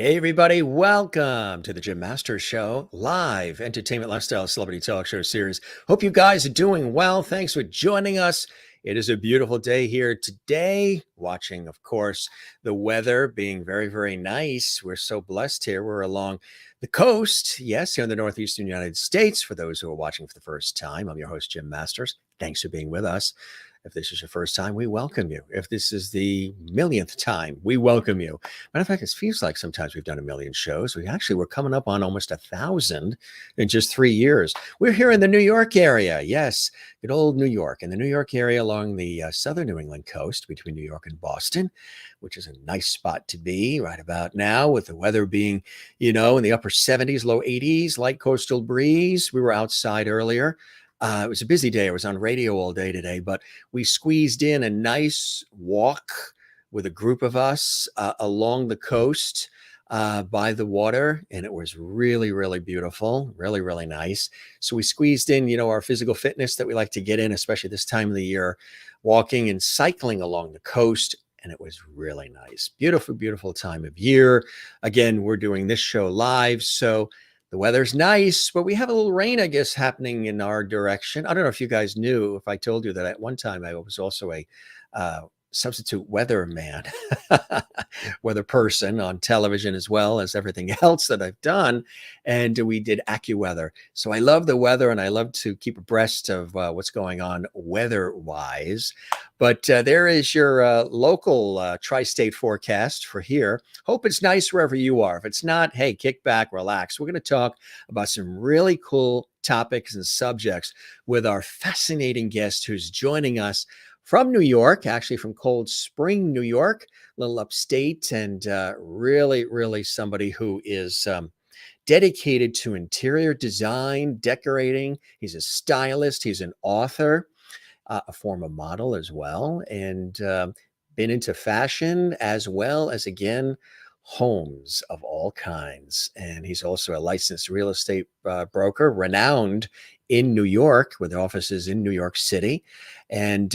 Hey, everybody, welcome to the Jim Masters Show, live entertainment, lifestyle, celebrity talk show series. Hope you guys are doing well. Thanks for joining us. It is a beautiful day here today. Watching, of course, the weather being very, very nice. We're so blessed here. We're along the coast, yes, here in the northeastern United States. For those who are watching for the first time, I'm your host, Jim Masters. Thanks for being with us. If this is your first time, we welcome you. If this is the millionth time, we welcome you. Matter of fact, it feels like sometimes we've done a million shows. We're coming up on almost 1,000 in just 3 years. We're here in the New York area. Yes, good old New York. In the New York area along the southern New England coast between New York and Boston, which is a nice spot to be right about now with the weather being, in the upper 70s, low 80s, light coastal breeze. We were outside earlier. It was a busy day. I was on radio all day today, but we squeezed in a nice walk with a group of us along the coast by the water. And it was really, really beautiful, really, really nice. So we squeezed in, our physical fitness that we like to get in, especially this time of the year, walking and cycling along the coast. And it was really nice. Beautiful, beautiful time of year. Again, we're doing this show live. So the weather's nice, but we have a little rain, I guess, happening in our direction. I don't know if you guys knew, if I told you that at one time I was also a substitute weather man, weather person on television, as well as everything else that I've done. And we did AccuWeather. So I love the weather and I love to keep abreast of what's going on weather-wise. But there is your local tri-state forecast for here. Hope it's nice wherever you are. If it's not, hey, kick back, relax. We're going to talk about some really cool topics and subjects with our fascinating guest who's joining us from New York, actually from Cold Spring, New York, a little upstate, and really, really somebody who is dedicated to interior design, decorating. He's a stylist. He's an author, a former model as well, and been into fashion as well as, again, homes of all kinds. And he's also a licensed real estate broker, renowned in New York, with offices in New York City. And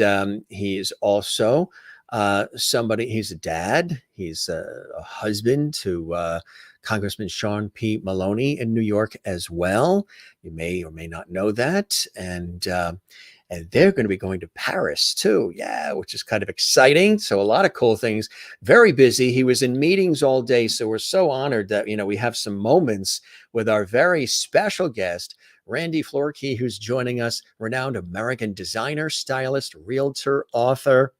he is also he's a dad, he's a husband to Congressman Sean P. Maloney in New York as well. You may or may not know that. And they're going to be going to Paris too. Yeah, which is kind of exciting. So a lot of cool things. Very busy. He was in meetings all day. So we're so honored that, we have some moments with our very special guest, Randy Florke, who's joining us, renowned American designer, stylist, realtor, author.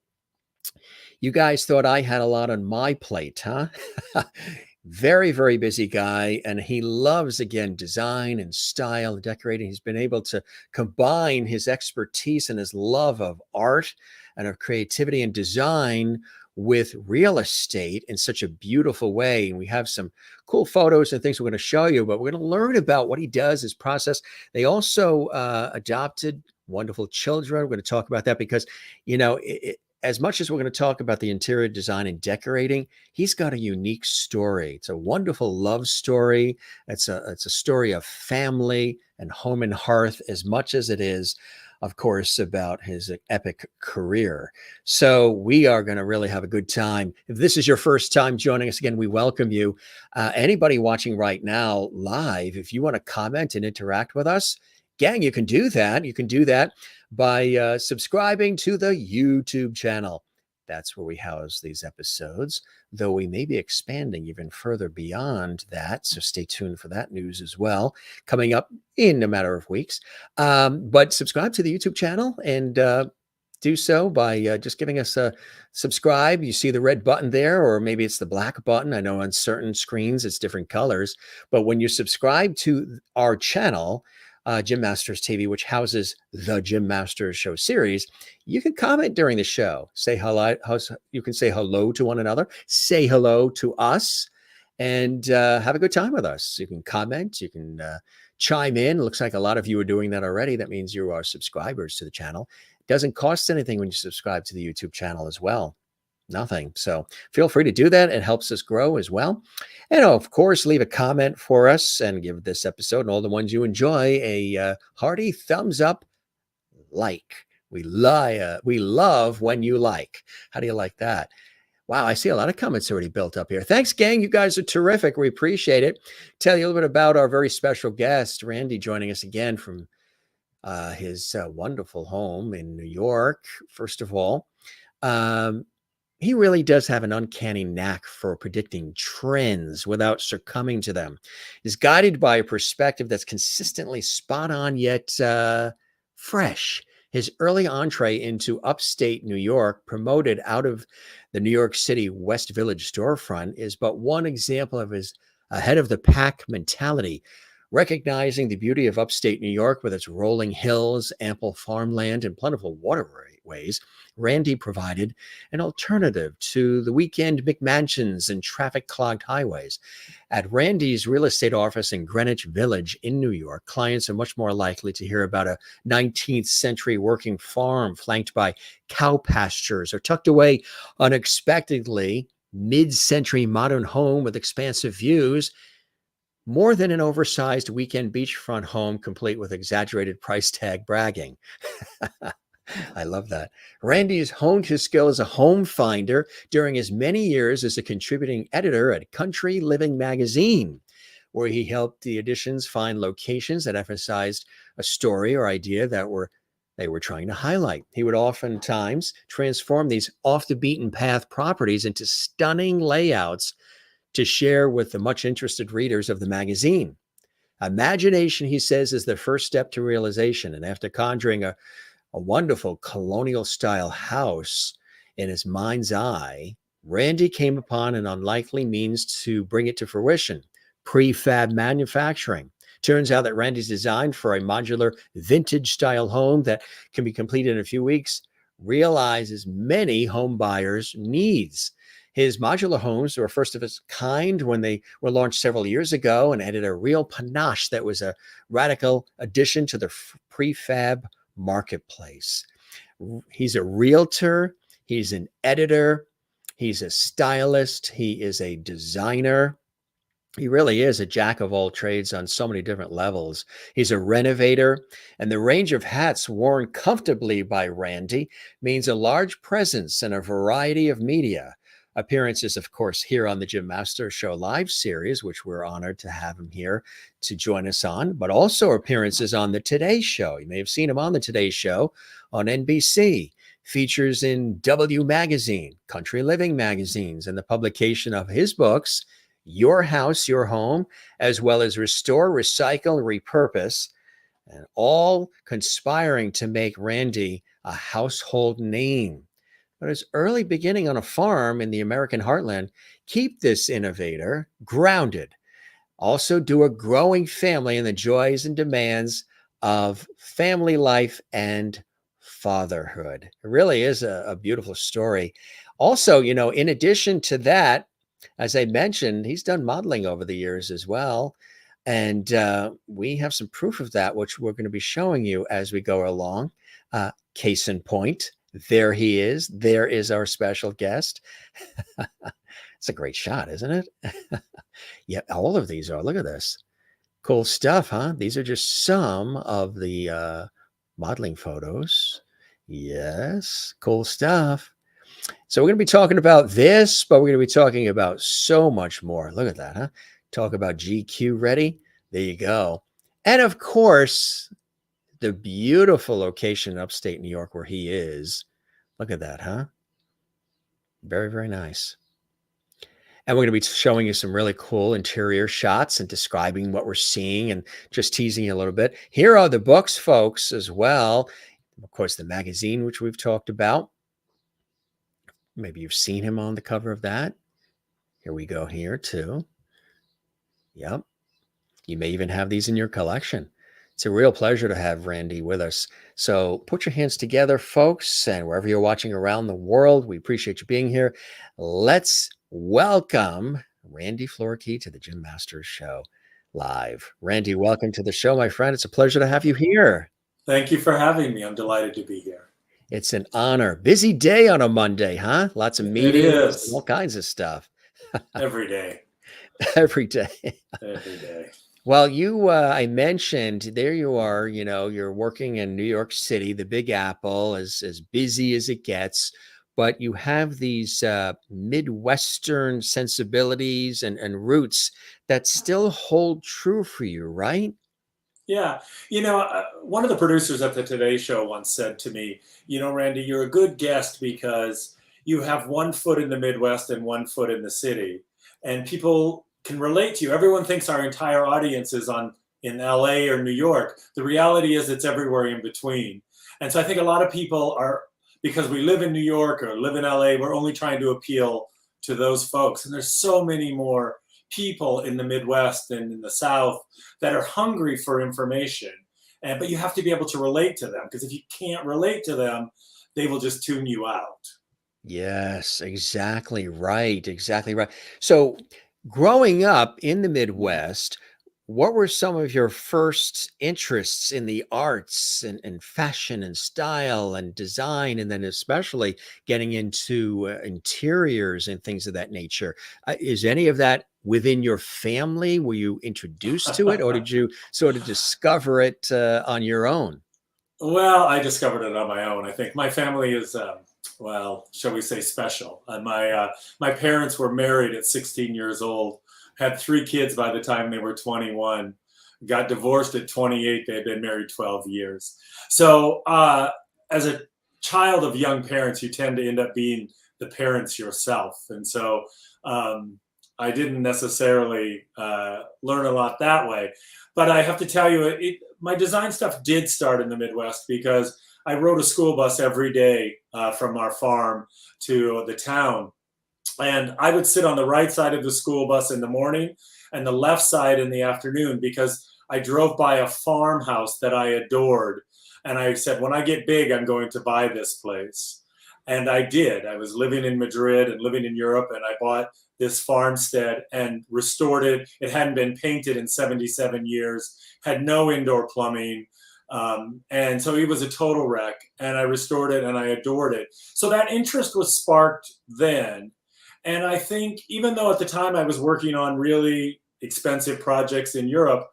You guys thought I had a lot on my plate, huh? Very, very busy guy. And he loves, again, design and style and decorating. He's been able to combine his expertise and his love of art and of creativity and design with real estate in such a beautiful way. And we have some cool photos and things we're going to show you, but we're going to learn about what he does, his process. They also adopted wonderful children. We're going to talk about that because, as much as we're going to talk about the interior design and decorating, he's got a unique story. It's a wonderful love story. It's a story of family and home and hearth, as much as it is, of course, about his epic career. So we are going to really have a good time. If this is your first time joining us, again, we welcome you. Anybody watching right now live, if you want to comment and interact with us, gang, you can do that. You can do that by subscribing to the YouTube channel. That's where we house these episodes, though we may be expanding even further beyond that. So stay tuned for that news as well, coming up in a matter of weeks. But subscribe to the YouTube channel and do so by just giving us a subscribe. You see the red button there, or maybe it's the black button. I know on certain screens it's different colors, but when you subscribe to our channel, Jim Masters TV, which houses the Jim Masters Show series, you can comment during the show. Say hello. You can say hello to one another. Say hello to us, and have a good time with us. You can comment. You can chime in. It looks like a lot of you are doing that already. That means you are subscribers to the channel. It doesn't cost anything when you subscribe to the YouTube channel as well. Nothing. So feel free to do that. It helps us grow as well. And of course, leave a comment for us and give this episode and all the ones you enjoy a hearty thumbs up. Like. We love when you like. How do you like that? Wow, I see a lot of comments already built up here. Thanks, gang. You guys are terrific. We appreciate it. Tell you a little bit about our very special guest, Randy, joining us again from his wonderful home in New York. First of all, um, he really does have an uncanny knack for predicting trends without succumbing to them. He's guided by a perspective that's consistently spot on yet fresh. His early entree into upstate New York, promoted out of the New York City West Village storefront, is but one example of his ahead of the pack mentality. Recognizing the beauty of upstate New York with its rolling hills, ample farmland, and plentiful waterways, Randy provided an alternative to the weekend McMansions and traffic-clogged highways. At Randy's real estate office in Greenwich Village in New York, clients are much more likely to hear about a 19th century working farm flanked by cow pastures or tucked away unexpectedly mid-century modern home with expansive views, more than an oversized weekend beachfront home complete with exaggerated price tag bragging. I love that. Randy has honed his skill as a home finder during his many years as a contributing editor at Country Living magazine, where he helped the editions find locations that emphasized a story or idea that they were trying to highlight. He would oftentimes transform these off the beaten path properties into stunning layouts to share with the much interested readers of the magazine. Imagination, he says, is the first step to realization. And after conjuring a wonderful colonial style house in his mind's eye, Randy came upon an unlikely means to bring it to fruition: prefab manufacturing. Turns out that Randy's design for a modular vintage style home that can be completed in a few weeks realizes many home buyers' needs. His modular homes were first of its kind when they were launched several years ago and added a real panache that was a radical addition to the prefab marketplace. He's a realtor, he's an editor, he's a stylist, he is a designer. He really is a jack of all trades on so many different levels. He's a renovator, and the range of hats worn comfortably by Randy means a large presence in a variety of media. Appearances, of course, here on the Jim Master Show live series, which we're honored to have him here to join us on, but also appearances on the Today Show. You may have seen him on the Today Show on NBC, features in W Magazine, Country Living magazines, and the publication of his books, Your House, Your Home, as well as Restore, Recycle, and Repurpose, and all conspiring to make Randy a household name. But his early beginning on a farm in the American heartland keep this innovator grounded. Also, do a growing family in the joys and demands of family life and fatherhood. It really is a beautiful story. Also, in addition to that, as I mentioned, he's done modeling over the years as well. And we have some proof of that, which we're going to be showing you as we go along. Case in point, there he is. There is our special guest. It's a great shot, isn't it? Yeah, all of these are. Look at this. Cool stuff, huh? These are just some of the modeling photos. Yes, cool stuff. So we're going to be talking about this, but we're going to be talking about so much more. Look at that, huh? Talk about GQ ready. There you go. And of course, the beautiful location in upstate New York where he is. Look at that, huh? Very, very nice. And we're going to be showing you some really cool interior shots and describing what we're seeing and just teasing you a little bit. Here are the books, folks, as well. Of course, the magazine, which we've talked about. Maybe you've seen him on the cover of that. Here we go here too. Yep. You may even have these in your collection. It's a real pleasure to have Randy with us. So put your hands together, folks, and wherever you're watching around the world, we appreciate you being here. Let's welcome Randy Florke to the Jim Masters Show live. Randy, welcome to the show, my friend. It's a pleasure to have you here. Thank you for having me. I'm delighted to be here. It's an honor. Busy day on a Monday, huh? Lots of meetings, It is. all kinds of stuff. Every day. Every day. Every day. Well, I mentioned there you are, you're working in New York City, the Big Apple, as busy as it gets. but you have these Midwestern sensibilities and roots that still hold true for you, right? Yeah. One of the producers at the Today Show once said to me, Randy, you're a good guest because you have one foot in the Midwest and one foot in the city. And people can relate to you. Everyone thinks our entire audience is in LA or New York. The reality is it's everywhere in between. And so I think a lot of people are, because we live in New York or live in LA, we're only trying to appeal to those folks. And there's so many more people in the Midwest and in the South that are hungry for information. But you have to be able to relate to them, because if you can't relate to them, they will just tune you out. Yes, exactly right. Exactly right. So, growing up in the Midwest, what were some of your first interests in the arts and fashion and style and design, and then especially getting into interiors and things of that nature? Is any of that within your family? Were you introduced to it, or did you sort of discover it on your own? Well, I discovered it on my own. I think my family is, well, shall we say, special. My parents were married at 16 years old, had three kids by the time they were 21, got divorced at 28. They had been married 12 years. So, as a child of young parents, you tend to end up being the parents yourself. And so, I didn't necessarily learn a lot that way. But I have to tell you, my design stuff did start in the Midwest because I rode a school bus every day from our farm to the town. And I would sit on the right side of the school bus in the morning and the left side in the afternoon, because I drove by a farmhouse that I adored. And I said, when I get big, I'm going to buy this place. And I did. I was living in Madrid and living in Europe, and I bought this farmstead and restored it. It hadn't been painted in 77 years, had no indoor plumbing. And so it was a total wreck. And I restored it and I adored it. So that interest was sparked then. And I think even though at the time I was working on really expensive projects in Europe,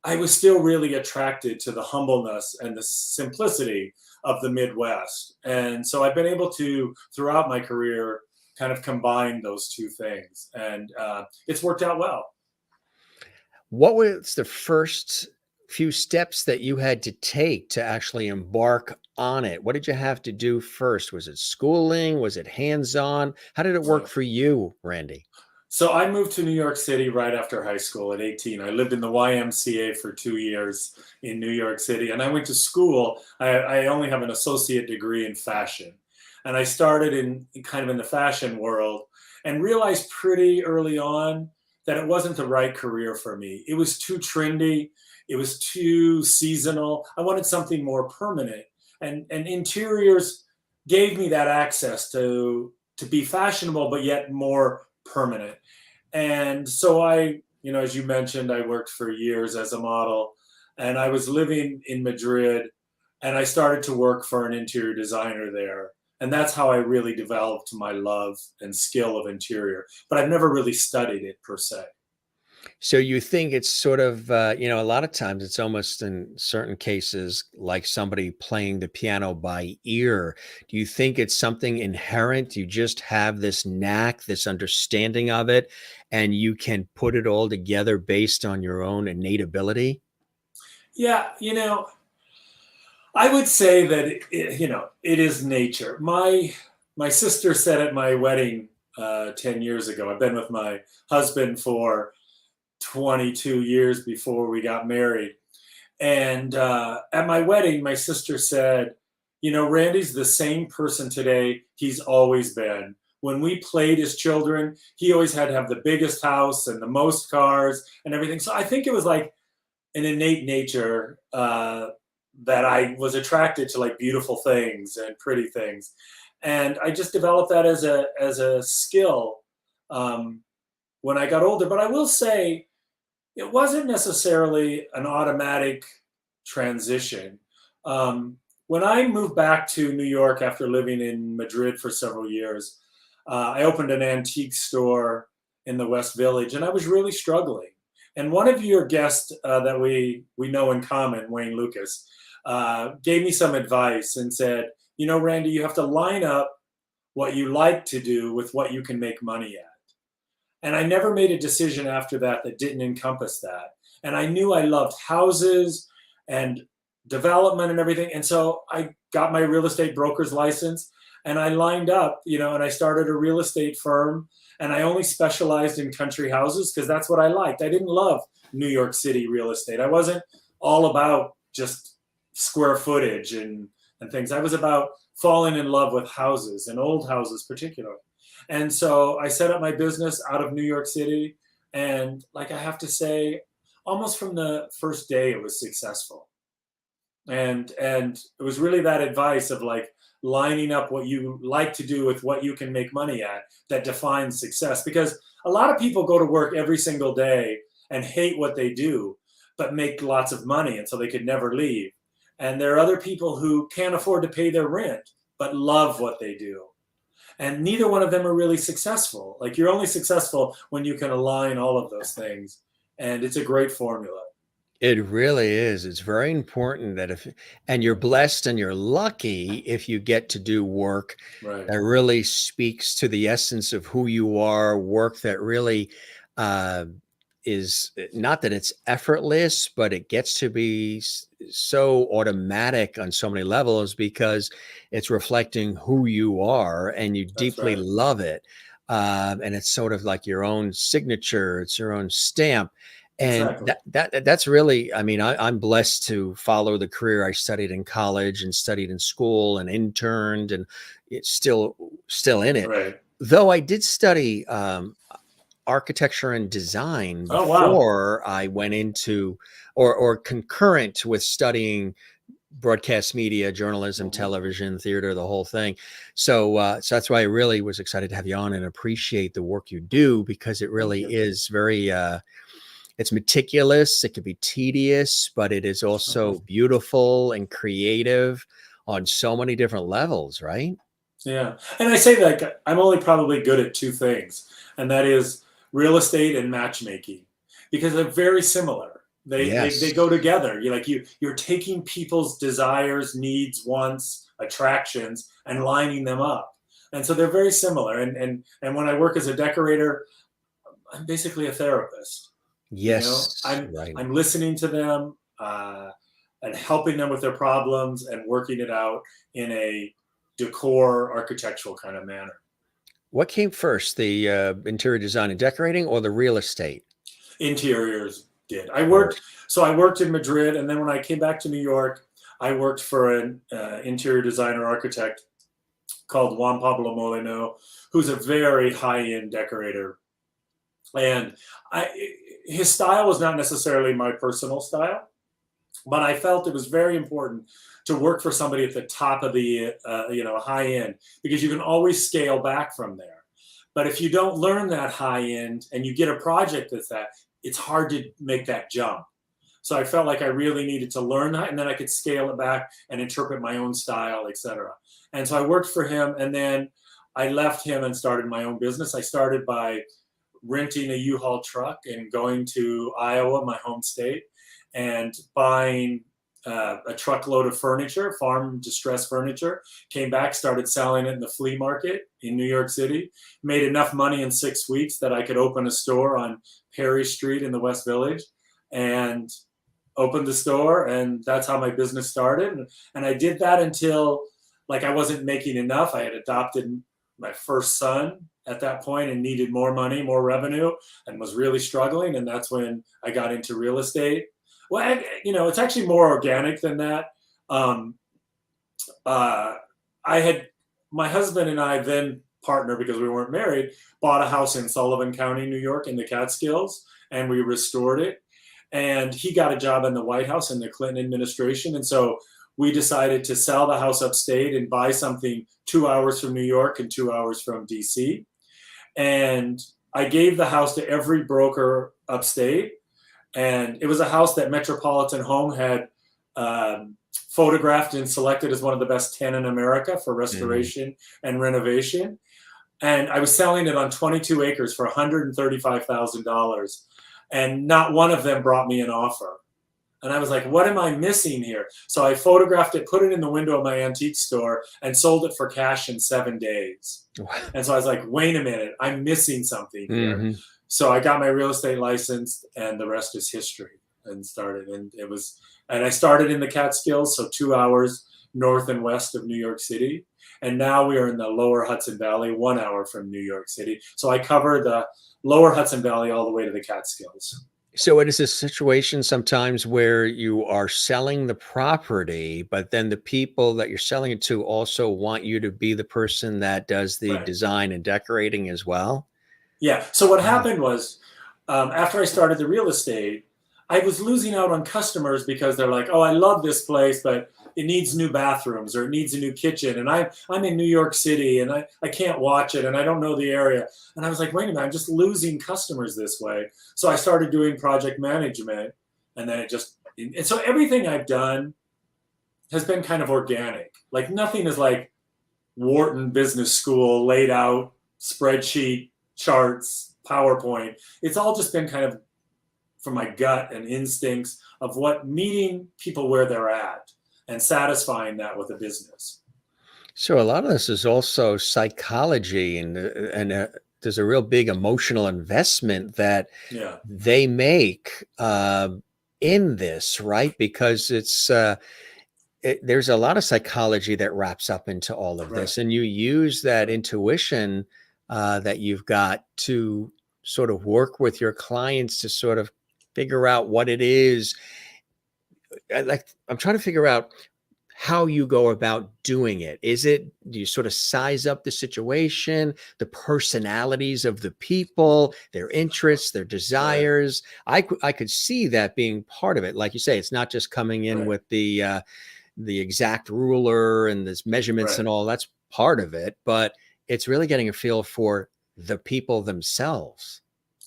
I was still really attracted to the humbleness and the simplicity of the Midwest. And so I've been able to, throughout my career, kind of combine those two things. And it's worked out well. What was the first few steps that you had to take to actually embark on it? What did you have to do first? Was it schooling? Was it hands-on? How did it work for you, Randy? So I moved to New York City right after high school at 18. I lived in the YMCA for 2 years in New York City. And I went to school. I only have an associate degree in fashion. And I started in kind of in the fashion world and realized pretty early on that it wasn't the right career for me. It was too trendy. It was too seasonal. I wanted something more permanent. And interiors gave me that access to be fashionable, but yet more permanent. And so as you mentioned, I worked for years as a model, and I was living in Madrid, and I started to work for an interior designer there. And that's how I really developed my love and skill of interior. But I've never really studied it per se. So you think it's sort of, a lot of times it's almost in certain cases like somebody playing the piano by ear. Do you think it's something inherent? You just have this knack, this understanding of it, and you can put it all together based on your own innate ability? Yeah, I would say that it is nature. My sister said at my wedding 10 years ago. I've been with my husband for 22 years before we got married. And at my wedding, my sister said, Randy's the same person today he's always been. When we played as children, he always had to have the biggest house and the most cars and everything. So I think it was like an innate nature that I was attracted to, like beautiful things and pretty things. And I just developed that as a skill when I got older. But I will say, it wasn't necessarily an automatic transition. When I moved back to New York after living in Madrid for several years, I opened an antique store in the West Village, and I was really struggling. And one of your guests that we know in common, Wayne Lucas, gave me some advice and said, Randy, you have to line up what you like to do with what you can make money at. And I never made a decision after that that didn't encompass that. And I knew I loved houses and development and everything. And so I got my real estate broker's license and I lined up, and I started a real estate firm, and I only specialized in country houses because that's what I liked. I didn't love New York City real estate. I wasn't all about just square footage and things. I was about falling in love with houses and old houses particularly. And so I set up my business out of New York City. And like I have to say, almost from the first day, it was successful. And it was really that advice of like lining up what you like to do with what you can make money at that defines success. Because a lot of people go to work every single day and hate what they do, but make lots of money. And so they could never leave. And there are other people who can't afford to pay their rent, but love what they do. And neither one of them are really successful. Like you're only successful when you can align all of those things. And it's a great formula. It really is. It's very important that and you're blessed and you're lucky if you get to do work Right. that really speaks to the essence of who you are, work that really is not that it's effortless, but it gets to be so automatic on so many levels because it's reflecting who you are and you That's deeply right. love it. And it's sort of like your own signature, it's your own stamp. And Exactly. that's really, I mean, I'm blessed to follow the career I studied in college and studied in school and interned, and it's still in it. Right. Though I did study architecture and design Oh, wow. before I went into, or concurrent with studying broadcast media, journalism, television, theater, the whole thing. So that's why I really was excited to have you on and appreciate the work you do, because it really is very, it's meticulous. It can be tedious, but it is also beautiful and creative on so many different levels, right? Yeah. And I say that I'm only probably good at two things, and that is real estate and matchmaking, because they're very similar. They go together. You're taking people's desires, needs, wants, attractions, and lining them up. And so they're very similar. And when I work as a decorator, I'm basically a therapist. Yes. Right. I'm listening to them and helping them with their problems and working it out in a decor architectural kind of manner. What came first, the interior design and decorating or the real estate? Interiors did. I worked in Madrid, and then when I came back to New York, I worked for an interior designer architect called Juan Pablo Molino, who's a very high-end decorator. And his style was not necessarily my personal style, but I felt it was very important to work for somebody at the top of the high end, because you can always scale back from there. But if you don't learn that high end and you get a project that's that, it's hard to make that jump. So I felt like I really needed to learn that, and then I could scale it back and interpret my own style, etc. And so I worked for him, and then I left him and started my own business. I started by renting a U-Haul truck and going to Iowa, my home state, and buying a truckload of furniture, farm distress furniture, came back, started selling it in the flea market in New York City, made enough money in 6 weeks that I could open a store on Perry Street in the West Village, and opened the store. And that's how my business started. And I did that until I wasn't making enough. I had adopted my first son at that point and needed more money, more revenue, and was really struggling. And that's when I got into real estate. Well, it's actually more organic than that. My husband and I, then partner because we weren't married, bought a house in Sullivan County, New York, in the Catskills, and we restored it. And he got a job in the White House in the Clinton administration. And so we decided to sell the house upstate and buy something 2 hours from New York and 2 hours from DC. And I gave the house to every broker upstate. And it was a house that Metropolitan Home had photographed and selected as one of the best 10 in America for restoration and renovation. And I was selling it on 22 acres for $135,000. And not one of them brought me an offer. And I was like, what am I missing here? So I photographed it, put it in the window of my antique store, and sold it for cash in 7 days. And so I was like, wait a minute, I'm missing something here. Mm-hmm. So I got my real estate license, and the rest is history. And I started in the Catskills, so 2 hours north and west of New York City. And now we are in the lower Hudson Valley, 1 hour from New York City. So I cover the lower Hudson Valley all the way to the Catskills. So it is a situation sometimes where you are selling the property, but then the people that you're selling it to also want you to be the person that does the design and decorating as well. Yeah. So what happened was, after I started the real estate, I was losing out on customers because they're like, oh, I love this place, but it needs new bathrooms or it needs a new kitchen. And I'm in New York City and I can't watch it and I don't know the area. And I was like, wait a minute, I'm just losing customers this way. So I started doing project management, and then and so everything I've done has been kind of organic. Like nothing is like Wharton Business School laid out spreadsheet, charts, PowerPoint. It's all just been kind of from my gut and instincts of what meeting people where they're at and satisfying that with a business. So a lot of this is also psychology, and there's a real big emotional investment that they make in this, right? Because there's a lot of psychology that wraps up into all of this, and you use that intuition that you've got to sort of work with your clients to sort of figure out what it is. I'm trying to figure out how you go about doing it. Do you sort of size up the situation, the personalities of the people, their interests, their desires? I could see that being part of it. Like you say, it's not just coming in with the exact ruler and this measurements and all. That's part of it, but it's really getting a feel for the people themselves.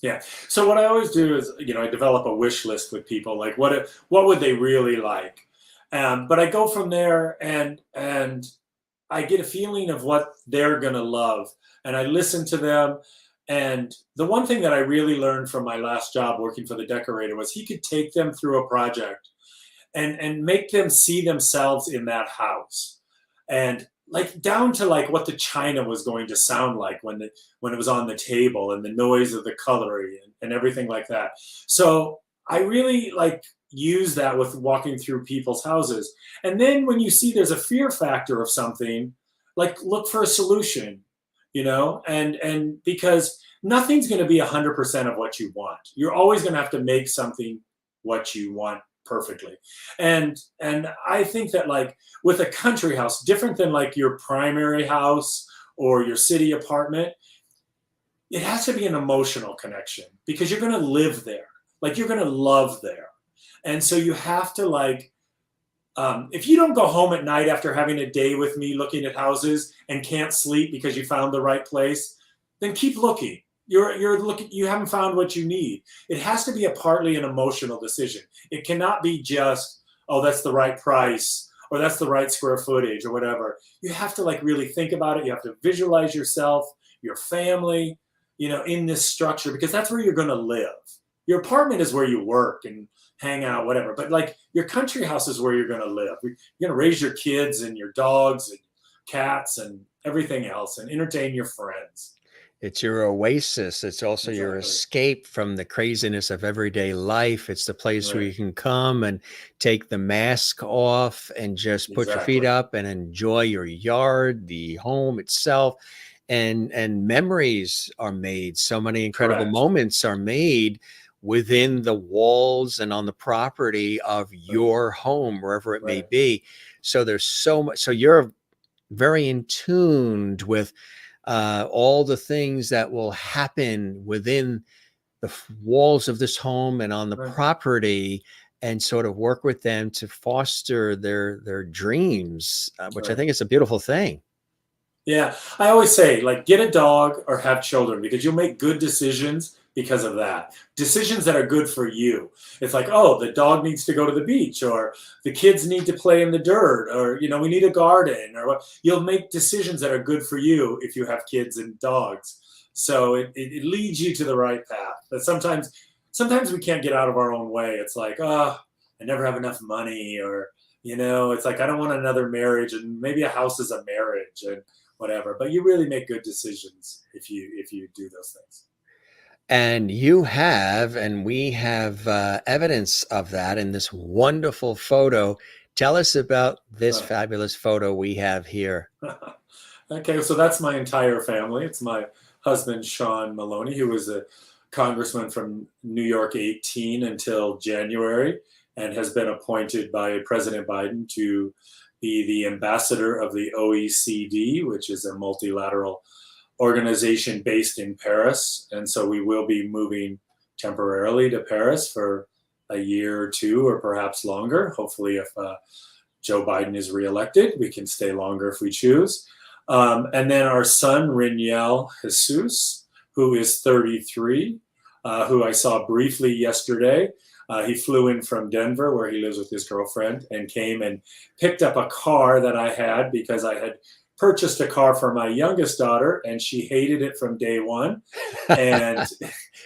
Yeah. So what I always do is, I develop a wish list with people, like what would they really like? But I go from there and I get a feeling of what they're going to love, and I listen to them. And the one thing that I really learned from my last job working for the decorator was he could take them through a project and make them see themselves in that house, and like down to like what the china was going to sound like when it was on the table, and the noise of the cutlery and everything like that. So I really use that with walking through people's houses. And then when you see there's a fear factor of something, look for a solution, and because nothing's going to be 100% of what you want. You're always going to have to make something what you want perfectly. And I think that with a country house, different than your primary house or your city apartment, it has to be an emotional connection, because you're going to live there. You're going to love there. And so you have to if you don't go home at night after having a day with me looking at houses and can't sleep because you found the right place, then keep looking. You're looking, you haven't found what you need. It has to be partly an emotional decision. It cannot be just, oh, that's the right price or that's the right square footage or whatever. You have to really think about it. You have to visualize yourself, your family, in this structure, because that's where you're going to live. Your apartment is where you work and hang out, whatever. But your country house is where you're going to live. You're going to raise your kids and your dogs and cats and everything else and entertain your friends. It's your oasis. It's also your escape from the craziness of everyday life. It's the place where you can come and take the mask off and just put your feet up and enjoy your yard, the home itself. And memories are made. So many incredible moments are made within the walls and on the property of your home, wherever it may be. So there's so much. So you're very in tuned with all the things that will happen within the walls of this home and on the property, and sort of work with them to foster their dreams, which I think is a beautiful thing. Yeah. I always say, get a dog or have children, because you'll make good decisions because of that. Decisions that are good for you. It's oh, the dog needs to go to the beach, or the kids need to play in the dirt, or, we need a garden, or what. You'll make decisions that are good for you if you have kids and dogs. So it leads you to the right path. But sometimes we can't get out of our own way. It's I never have enough money, or, it's like, I don't want another marriage, and maybe a house is a marriage and whatever, but you really make good decisions if you do those things. And you have, and we have evidence of that in this wonderful photo. Tell us about this fabulous photo we have here. Okay, so that's my entire family. It's my husband, Sean Maloney, who was a congressman from New York 18 until January, and has been appointed by President Biden to be the ambassador of the OECD, which is a multilateral organization based in Paris. And so we will be moving temporarily to Paris for a year or two, or perhaps longer. Hopefully, if Joe Biden is reelected, we can stay longer if we choose. And then our son, Riniel Jesus, who is 33, who I saw briefly yesterday. He flew in from Denver, where he lives with his girlfriend, and came and picked up a car that I had, because I had purchased a car for my youngest daughter, and she hated it from day one. And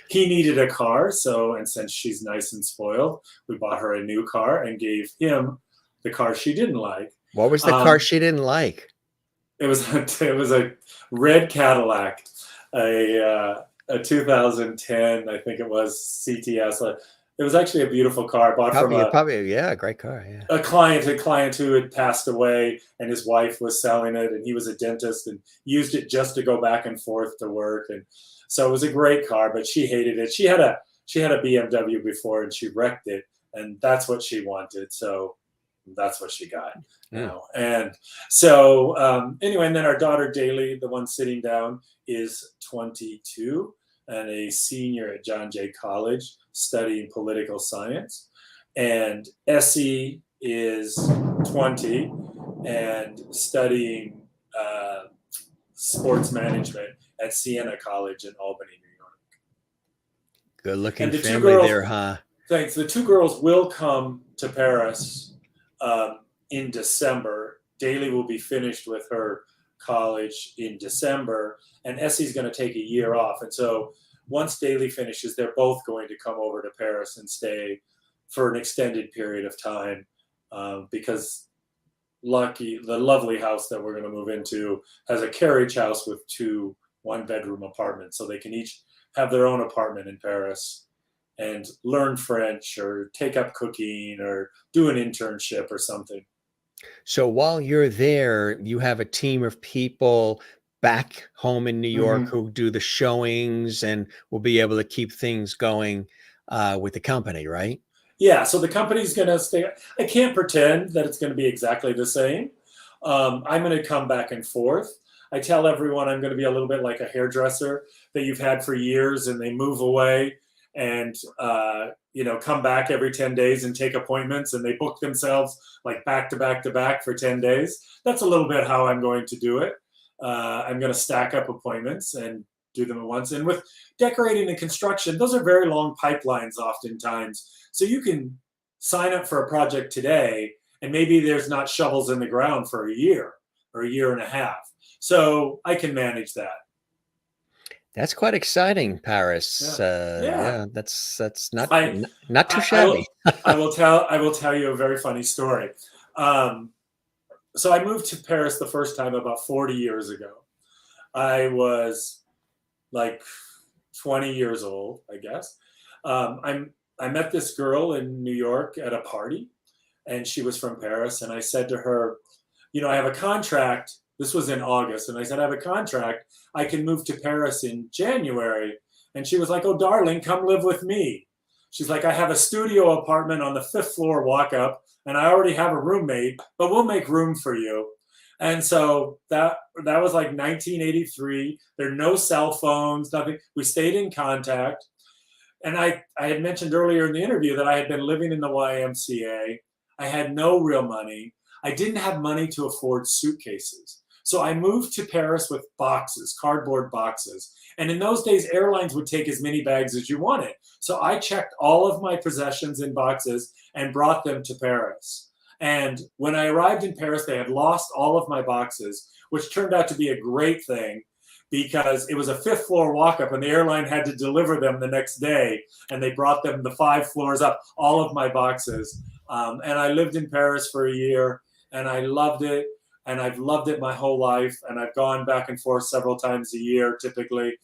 he needed a car. So, and since she's nice and spoiled, we bought her a new car and gave him the car she didn't like. What was the car she didn't like? It was a red Cadillac, a 2010, I think it was, CTS. It was actually a beautiful car. I bought from a great car. Yeah. A client who had passed away, and his wife was selling it, and he was a dentist and used it just to go back and forth to work. And so it was a great car, but she hated it. She had a BMW before, and she wrecked it, and that's what she wanted. So that's what she got. And so anyway, and then our daughter Daly, the one sitting down, is 22 and a senior at John Jay College studying political science. And Essie is 20 and studying sports management at Siena College in Albany, New York. Good looking family there, huh? Thanks. The two girls will come to Paris in December. Daly will be finished with her college in December, and Essie's going to take a year off. And so once Daly finishes, they're both going to come over to Paris and stay for an extended period of time, because the lovely house that we're going to move into has a carriage house with 2 one-bedroom apartments, so they can each have their own apartment in Paris and learn French or take up cooking or do an internship or something. So while you're there, you have a team of people back home in New York who do the showings and will be able to keep things going with the company, right? Yeah, so the company's going to stay. I can't pretend that it's going to be exactly the same. I'm going to come back and forth. I tell everyone I'm going to be a little bit like a hairdresser that you've had for years, and they move away and come back every 10 days and take appointments, and they book themselves like back to back to back for 10 days. That's a little bit how I'm going to do it. I'm going to stack up appointments and do them at once. And with decorating and construction, those are very long pipelines oftentimes. So you can sign up for a project today, and maybe there's not shovels in the ground for a year or a year and a half. So I can manage that. That's quite exciting, Paris. Yeah. That's not too shabby. I will tell you a very funny story. So I moved to Paris the first time about 40 years ago. I was like 20 years old, I guess. I met this girl in New York at a party, and she was from Paris. And I said to her, I have a contract. This was in August. And I said, I have a contract. I can move to Paris in January. And she was like, oh, darling, come live with me. She's like, I have a studio apartment on the 5th floor walk up, and I already have a roommate, but we'll make room for you. And so that was like 1983. There are no cell phones, nothing. We stayed in contact. And I had mentioned earlier in the interview that I had been living in the YMCA. I had no real money. I didn't have money to afford suitcases. So I moved to Paris with boxes, cardboard boxes. And in those days, airlines would take as many bags as you wanted. So I checked all of my possessions in boxes and brought them to Paris. And when I arrived in Paris, they had lost all of my boxes, which turned out to be a great thing because it was a 5th floor walk-up and the airline had to deliver them the next day. And they brought them the 5 floors up, all of my boxes. And I lived in Paris for a year, and I loved it. And I've loved it my whole life. And I've gone back and forth several times a year, typically,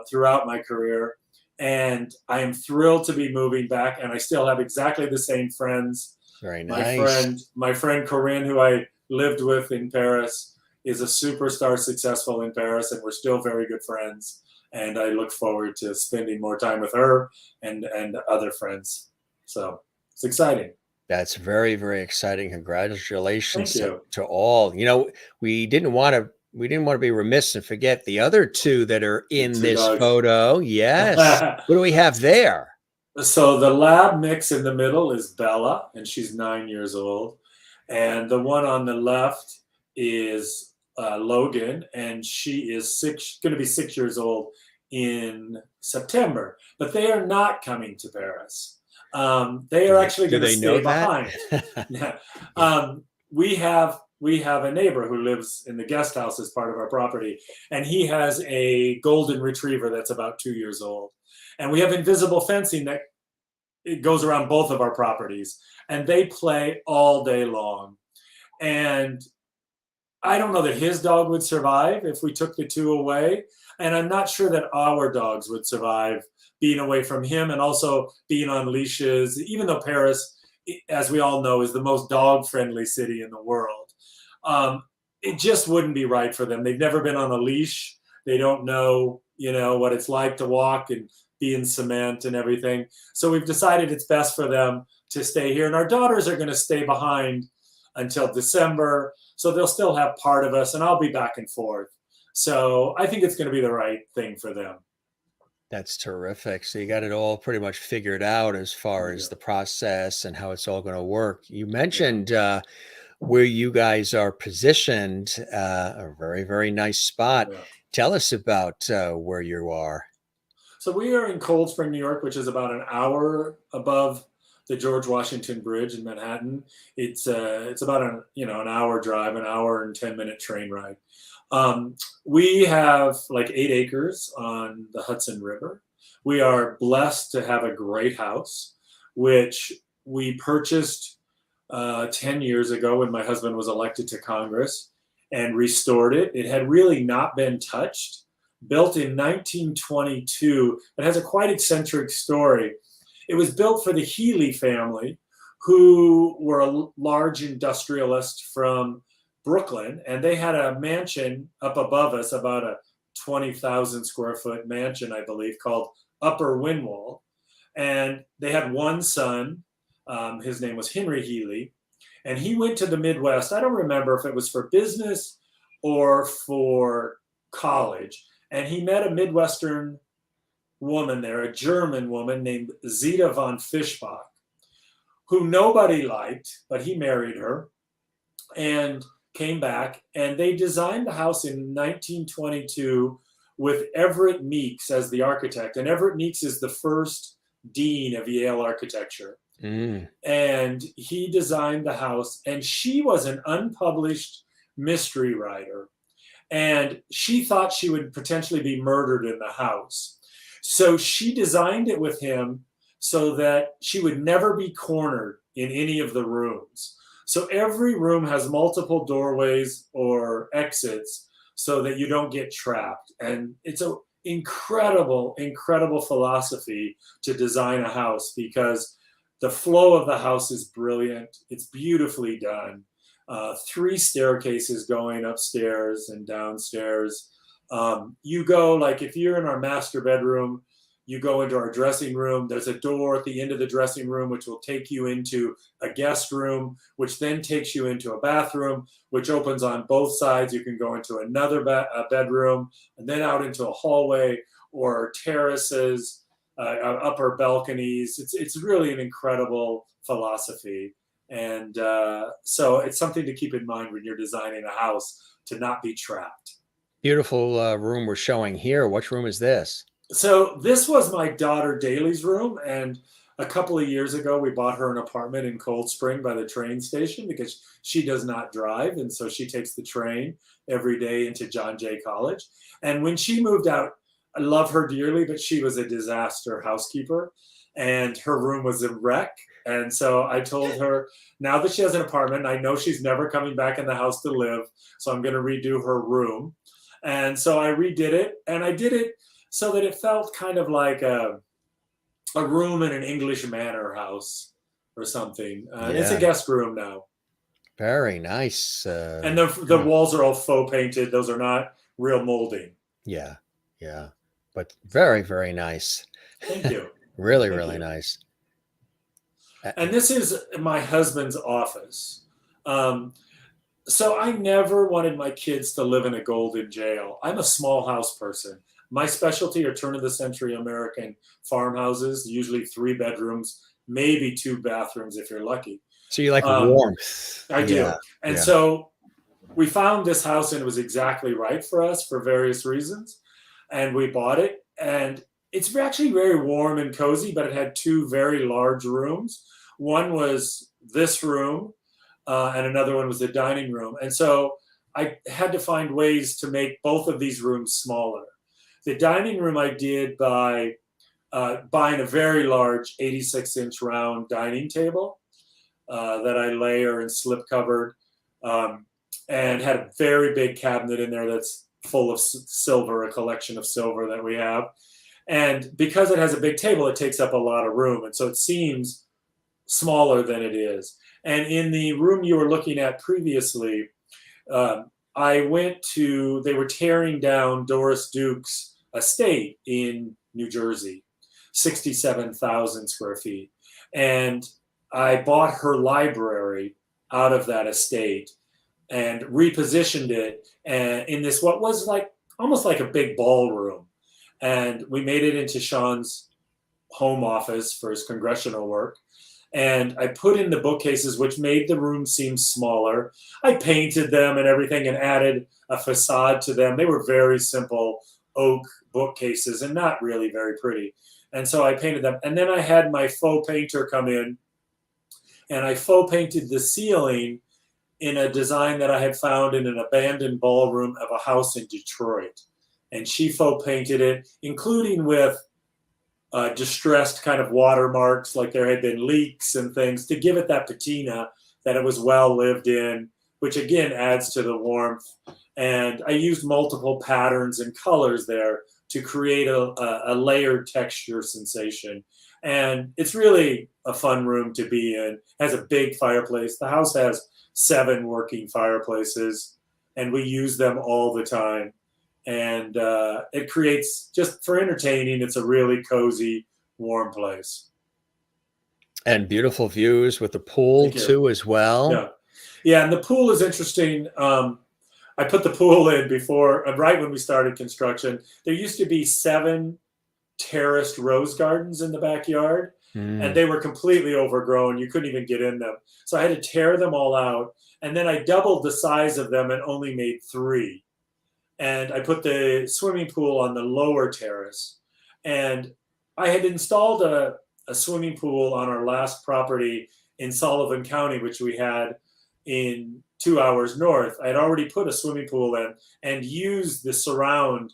throughout my career. And I am thrilled to be moving back. And I still have exactly the same friends. Very nice. My friend Corinne, who I lived with in Paris, is a superstar successful in Paris, and we're still very good friends. And I look forward to spending more time with her and other friends. So it's exciting. That's very, very exciting. Congratulations Thank you. to all. You know, we didn't want to be remiss and forget the other two that are in Two this dogs. photo. Yes. What do we have there? So the lab mix in the middle is Bella, and she's 9 years old. And the one on the left is Logan, and she is going to be 6 years old in September. But they are not coming to Paris. They are actually going to stay behind. We have a neighbor who lives in the guest house as part of our property, and he has a golden retriever that's about 2 years old. And we have invisible fencing that it goes around both of our properties, and they play all day long. And I don't know that his dog would survive if we took the two away. And I'm not sure that our dogs would survive being away from him and also being on leashes, even though Paris, as we all know, is the most dog-friendly city in the world. It just wouldn't be right for them. They've never been on a leash. They don't know, what it's like to walk and be in cement and everything. So we've decided it's best for them to stay here. And our daughters are going to stay behind until December. So they'll still have part of us, and I'll be back and forth. So I think it's going to be the right thing for them. That's terrific. So you got it all pretty much figured out as far as the process and how it's all going to work. You mentioned where you guys are positioned, a very, very nice spot. Yeah. Tell us about where you are. So we are in Cold Spring, New York, which is about an hour above the George Washington Bridge in Manhattan. It's about an hour drive, an hour and 10-minute train ride. We have like 8 acres on the Hudson River. We are blessed to have a great house, which we purchased 10 years ago when my husband was elected to Congress, and restored it. It had really not been touched. Built in 1922. It has a quite eccentric story. It was built for the Healy family, who were a large industrialist from Brooklyn, and they had a mansion up above us, about a 20,000 square foot mansion, I believe, called Upper Windwall. And they had one son. His name was Henry Healy, and he went to the Midwest. I don't remember if it was for business or for college. And he met a Midwestern woman there, a German woman named Zita von Fischbach, who nobody liked, but he married her and came back. And they designed the house in 1922 with Everett Meeks as the architect. And Everett Meeks is the first dean of Yale architecture. And he designed the house. And she was an unpublished mystery writer. And she thought she would potentially be murdered in the house. So she designed it with him so that she would never be cornered in any of the rooms. So every room has multiple doorways or exits so that you don't get trapped. And it's an incredible, incredible philosophy to design a house, because the flow of the house is brilliant. It's beautifully done. 3 staircases going upstairs and downstairs. You go, like if you're in our master bedroom, you go into our dressing room. There's a door at the end of the dressing room, which will take you into a guest room, which then takes you into a bathroom, which opens on both sides. You can go into another bedroom, and then out into a hallway or terraces, upper balconies. It's really an incredible philosophy. And so it's something to keep in mind when you're designing a house, to not be trapped. Beautiful room we're showing here. Which room is this? So this was my daughter Daly's room. And a couple of years ago, we bought her an apartment in Cold Spring by the train station, because she does not drive. And so she takes the train every day into John Jay College. And when she moved out, I love her dearly, but she was a disaster housekeeper. and her room was a wreck. And so I told her, now that she has an apartment, I know she's never coming back in the house to live, so I'm going to redo her room. And so I redid it, and I did it so that it felt kind of like a room in an English manor house or something. It's a Yeah. guest room now. Very nice. And the walls are all faux painted. Those are not real molding. Yeah. Yeah. But very, very nice. Thank you. Really, Thank really you. nice. And this is my husband's office. So I never wanted my kids to live in a golden jail. I'm a small house person. My specialty are turn of the century American farmhouses, usually 3 bedrooms, maybe 2 bathrooms if you're lucky. So you like warmth. I do. And so we found this house, and it was exactly right for us for various reasons. And we bought it, and it's actually very warm and cozy, but it had 2 very large rooms. One was this room, and another one was the dining room. And so I had to find ways to make both of these rooms smaller. The dining room I did by buying a very large 86-inch round dining table that I layer and slip covered, and had a very big cabinet in there that's full of silver, a collection of silver that we have. And because it has a big table, it takes up a lot of room. And so it seems smaller than it is. And in the room you were looking at previously, they were tearing down Doris Duke's estate in New Jersey, 67,000 square feet. And I bought her library out of that estate and repositioned it in this, what was like almost like a big ballroom. And we made it into Sean's home office for his congressional work. And I put in the bookcases, which made the room seem smaller. I painted them and everything and added a facade to them. They were very simple oak bookcases and not really very pretty. And so I painted them. And then I had my faux painter come in, and I faux painted the ceiling in a design that I had found in an abandoned ballroom of a house in Detroit. And she faux painted it, including with distressed kind of watermarks, like there had been leaks and things, to give it that patina that it was well lived in, which again adds to the warmth. And I used multiple patterns and colors there to create a layered texture sensation. And it's really a fun room to be in. It has a big fireplace. The house has 7 working fireplaces, and we use them all the time. And it creates, just for entertaining, it's a really cozy, warm place. And beautiful views with the pool too as well. Yeah. Yeah, and the pool is interesting. I put the pool in before, right when we started construction. There used to be 7 terraced rose gardens in the backyard, and they were completely overgrown. You couldn't even get in them. So I had to tear them all out, and then I doubled the size of them and only made 3. And I put the swimming pool on the lower terrace. And I had installed a swimming pool on our last property in Sullivan County, which we had in 2 hours north. I had already put a swimming pool in and used the surround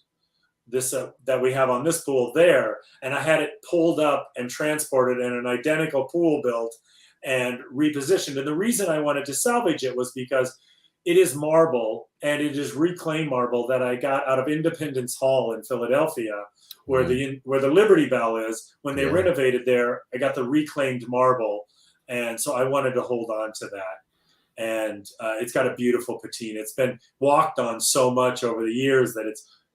that we have on this pool there. And I had it pulled up and transported in an identical pool built and repositioned. And the reason I wanted to salvage it was because it is marble, and it is reclaimed marble that I got out of Independence Hall in Philadelphia, where the Liberty Bell is. When they renovated there, I got the reclaimed marble, and so I wanted to hold on to that. And it's got a beautiful patina. It's been walked on so much over the years that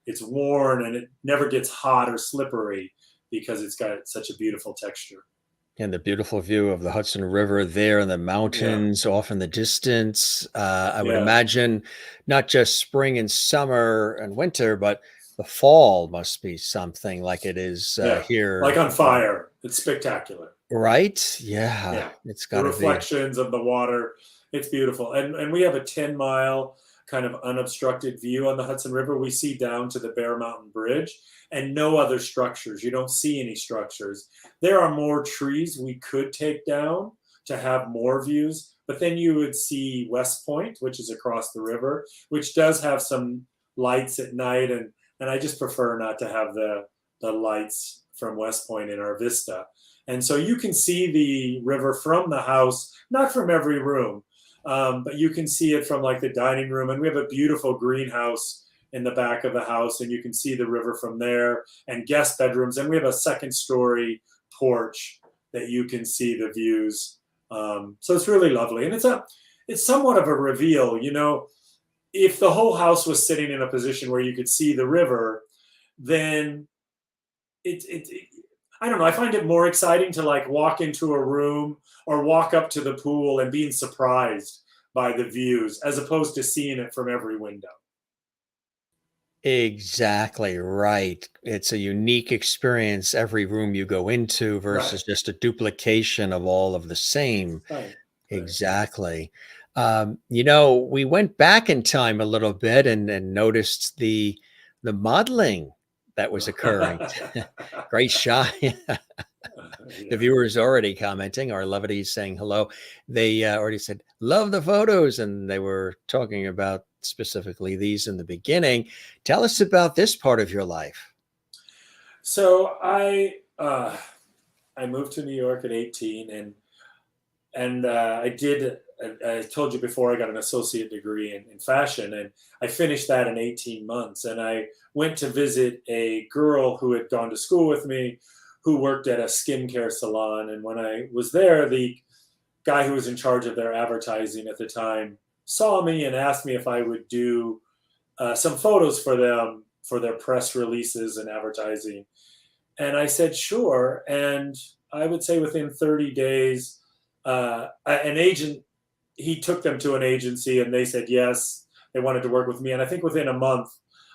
it's worn, and it never gets hot or slippery because it's got such a beautiful texture. And the beautiful view of the Hudson River there and the mountains off in the distance. I would imagine not just spring and summer and winter, but the fall must be something like it is here. Like on fire. It's spectacular. Right? Yeah. It's got the reflections of the water. It's beautiful. And we have a 10-mile kind of unobstructed view on the Hudson River. We see down to the Bear Mountain Bridge and no other structures. You don't see any structures. There are more trees we could take down to have more views, but then you would see West Point, which is across the river, which does have some lights at night. And I just prefer not to have the lights from West Point in our vista. And so you can see the river from the house, not from every room, but you can see it from like the dining room. And we have a beautiful greenhouse in the back of the house, and you can see the river from there, and guest bedrooms. And we have a second story porch that you can see the views. So it's really lovely. And it's somewhat of a reveal, you know, if the whole house was sitting in a position where you could see the river, then it I don't know, I find it more exciting to like walk into a room or walk up to the pool and being surprised by the views as opposed to seeing it from every window. Exactly right. It's a unique experience every room you go into Right. versus just a duplication of all of the same. Right. Right. Exactly. We went back in time a little bit and noticed the modeling that was occurring. Great shot. The Yeah. viewers already commenting. Our Levities saying hello. They already said love the photos, and they were talking about specifically these in the beginning. Tell us about this part of your life. So I moved to New York at 18, and I told you before, I got an associate degree in fashion, and I finished that in 18 months. And I went to visit a girl who had gone to school with me, who worked at a skincare salon. And when I was there, the guy who was in charge of their advertising at the time saw me and asked me if I would do some photos for them for their press releases and advertising. And I said, sure. And I would say within 30 days, an agent, he took them to an agency and they said yes, they wanted to work with me. And I think within a month,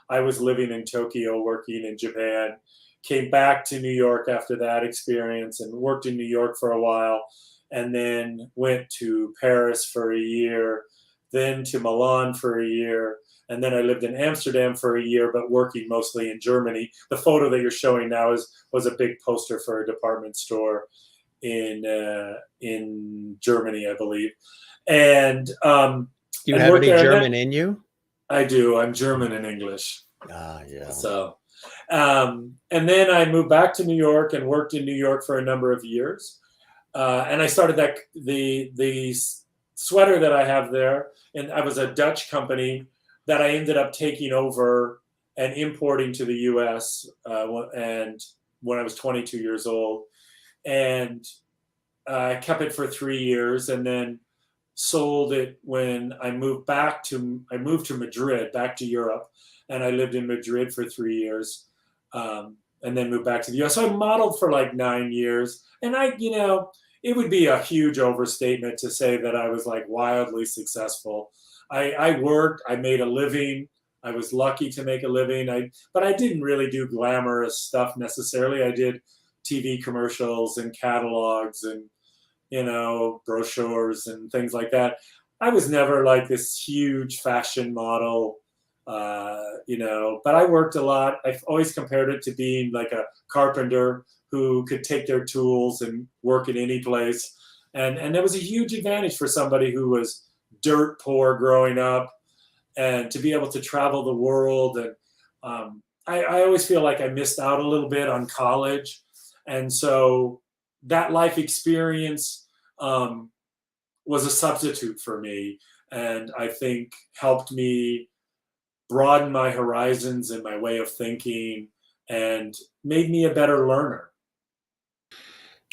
I was living in Tokyo, working in Japan, came back to New York after that experience and worked in New York for a while, and then went to Paris for a year, then to Milan for a year. And then I lived in Amsterdam for a year, but working mostly in Germany. The photo that you're showing now was a big poster for a department store in Germany, I believe. And Do you and have worked any there. And then German in you? I do. I'm German and English. Ah, yeah. So, and then I moved back to New York and worked in New York for a number of years. And I started the sweater that I have there, and I was a Dutch company that I ended up taking over and importing to the U.S. And when I was 22 years old, and I kept it for 3 years, and then sold it when I moved to Madrid, back to Europe, and I lived in Madrid for 3 years, and then moved back to the US. So I modeled for like 9 years, and it would be a huge overstatement to say that I was like wildly successful. I worked, I made a living. I was lucky to make a living. But I didn't really do glamorous stuff necessarily. I did TV commercials and catalogs and brochures and things like that. I was never like this huge fashion model, but I worked a lot. I've always compared it to being like a carpenter who could take their tools and work in any place. And that was a huge advantage for somebody who was dirt poor growing up, and to be able to travel the world. And I always feel like I missed out a little bit on college. And so that life experience was a substitute for me, and I think helped me broaden my horizons and my way of thinking, and made me a better learner.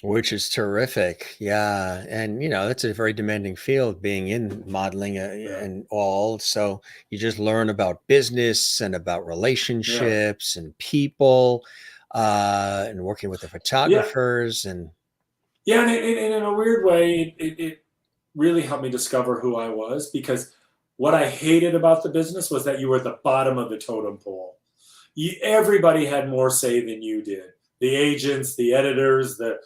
Which is terrific. Yeah. And, that's a very demanding field being in modeling Yeah, and all. So you just learn about business and about yeah, relationships and people and working with the yeah, photographers. And yeah. And in a weird way, it really helped me discover who I was, because what I hated about the business was that you were at the bottom of the totem pole. Everybody had more say than you did. The agents, the editors, the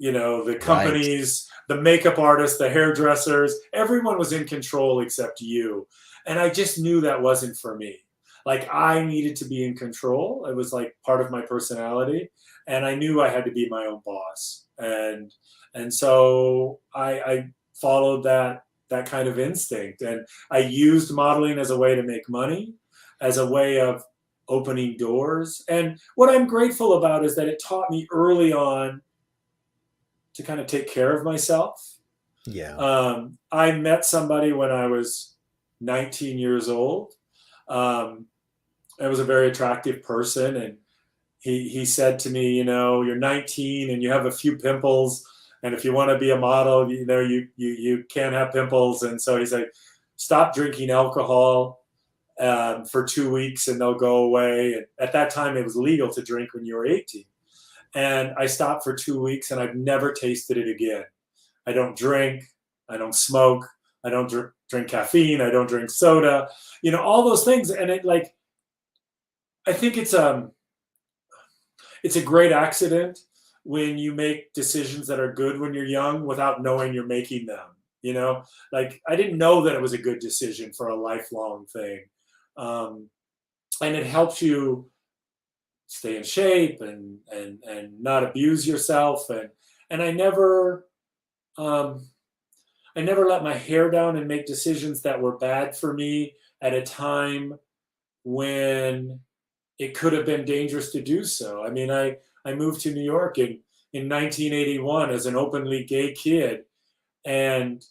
right. companies, the makeup artists, the hairdressers, everyone was in control except you. And I just knew that wasn't for me. Like, I needed to be in control. It was like part of my personality. And I knew I had to be my own boss. And so I followed that kind of instinct. And I used modeling as a way to make money, as a way of opening doors. And what I'm grateful about is that it taught me early on to kind of take care of myself. Yeah. I met somebody when I was 19 years old. I was a very attractive person, and he said to me, you're 19 and you have a few pimples, and if you want to be a model, you can't have pimples. And so he's like, stop drinking alcohol for 2 weeks and they'll go away. And at that time, it was legal to drink when you were 18. And I stopped for 2 weeks and I've never tasted it again. I don't drink, I don't smoke, I don't drink caffeine, I don't drink soda, all those things. And I think it's a great accident when you make decisions that are good when you're young without knowing you're making them. I didn't know that it was a good decision for a lifelong thing. And it helps you stay in shape and not abuse yourself. And I never let my hair down and make decisions that were bad for me at a time when it could have been dangerous to do so. I mean, I moved to New York in 1981 as an openly gay kid. And,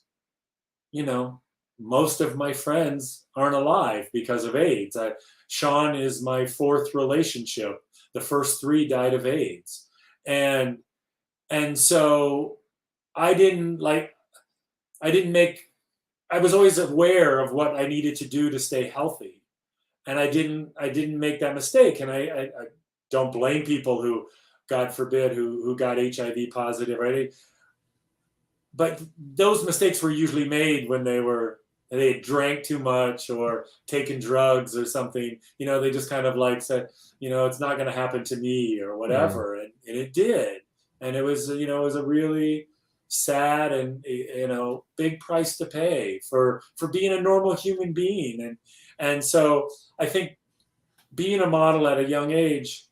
most of my friends aren't alive because of AIDS. Sean is my fourth relationship. The first three died of AIDS. And so I was always aware of what I needed to do to stay healthy. And I didn't make that mistake. And I don't blame people who, God forbid, who got HIV positive, right? But those mistakes were usually made when they had drank too much or taken drugs or something. They just kind of said, it's not going to happen to me or whatever. And it did. And it was, it was a really sad and, big price to pay for being a normal human being. And so I think being a model at a young age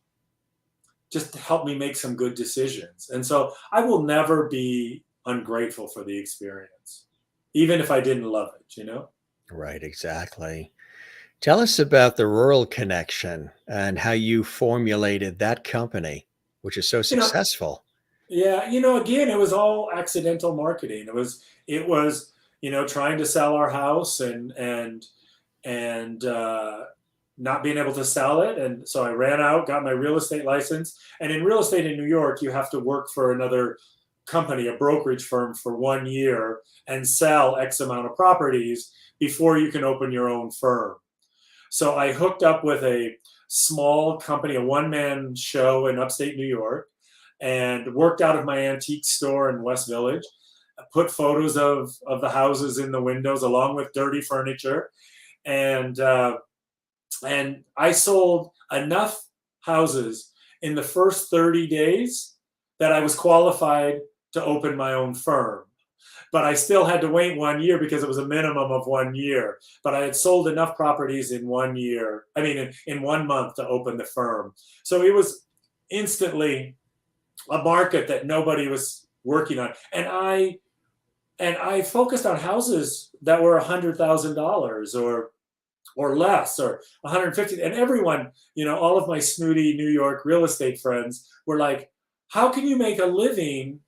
just helped me make some good decisions. And so I will never be ungrateful for the experience, even if I didn't love it, Right, exactly. Tell us about the rural connection and how you formulated that company, which is so You know, successful. yeah, again, it was all accidental marketing. It was, trying to sell our house and not being able to sell it. And so I ran out, got my real estate license. And in real estate in New York, you have to work for another company, a brokerage firm, for 1 year and sell X amount of properties before you can open your own firm. So I hooked up with a small company, a one-man show in upstate New York, and worked out of my antique store in West Village. I put photos of the houses in the windows along with dirty furniture. And I sold enough houses in the first 30 days that I was qualified to open my own firm. But I still had to wait 1 year because it was a minimum of 1 year. But I had sold enough properties in 1 year, in 1 month to open the firm. So it was instantly a market that nobody was working on. And I focused on houses that were $100,000 or less, or 150. And everyone, all of my snooty New York real estate friends were like, how can you make a living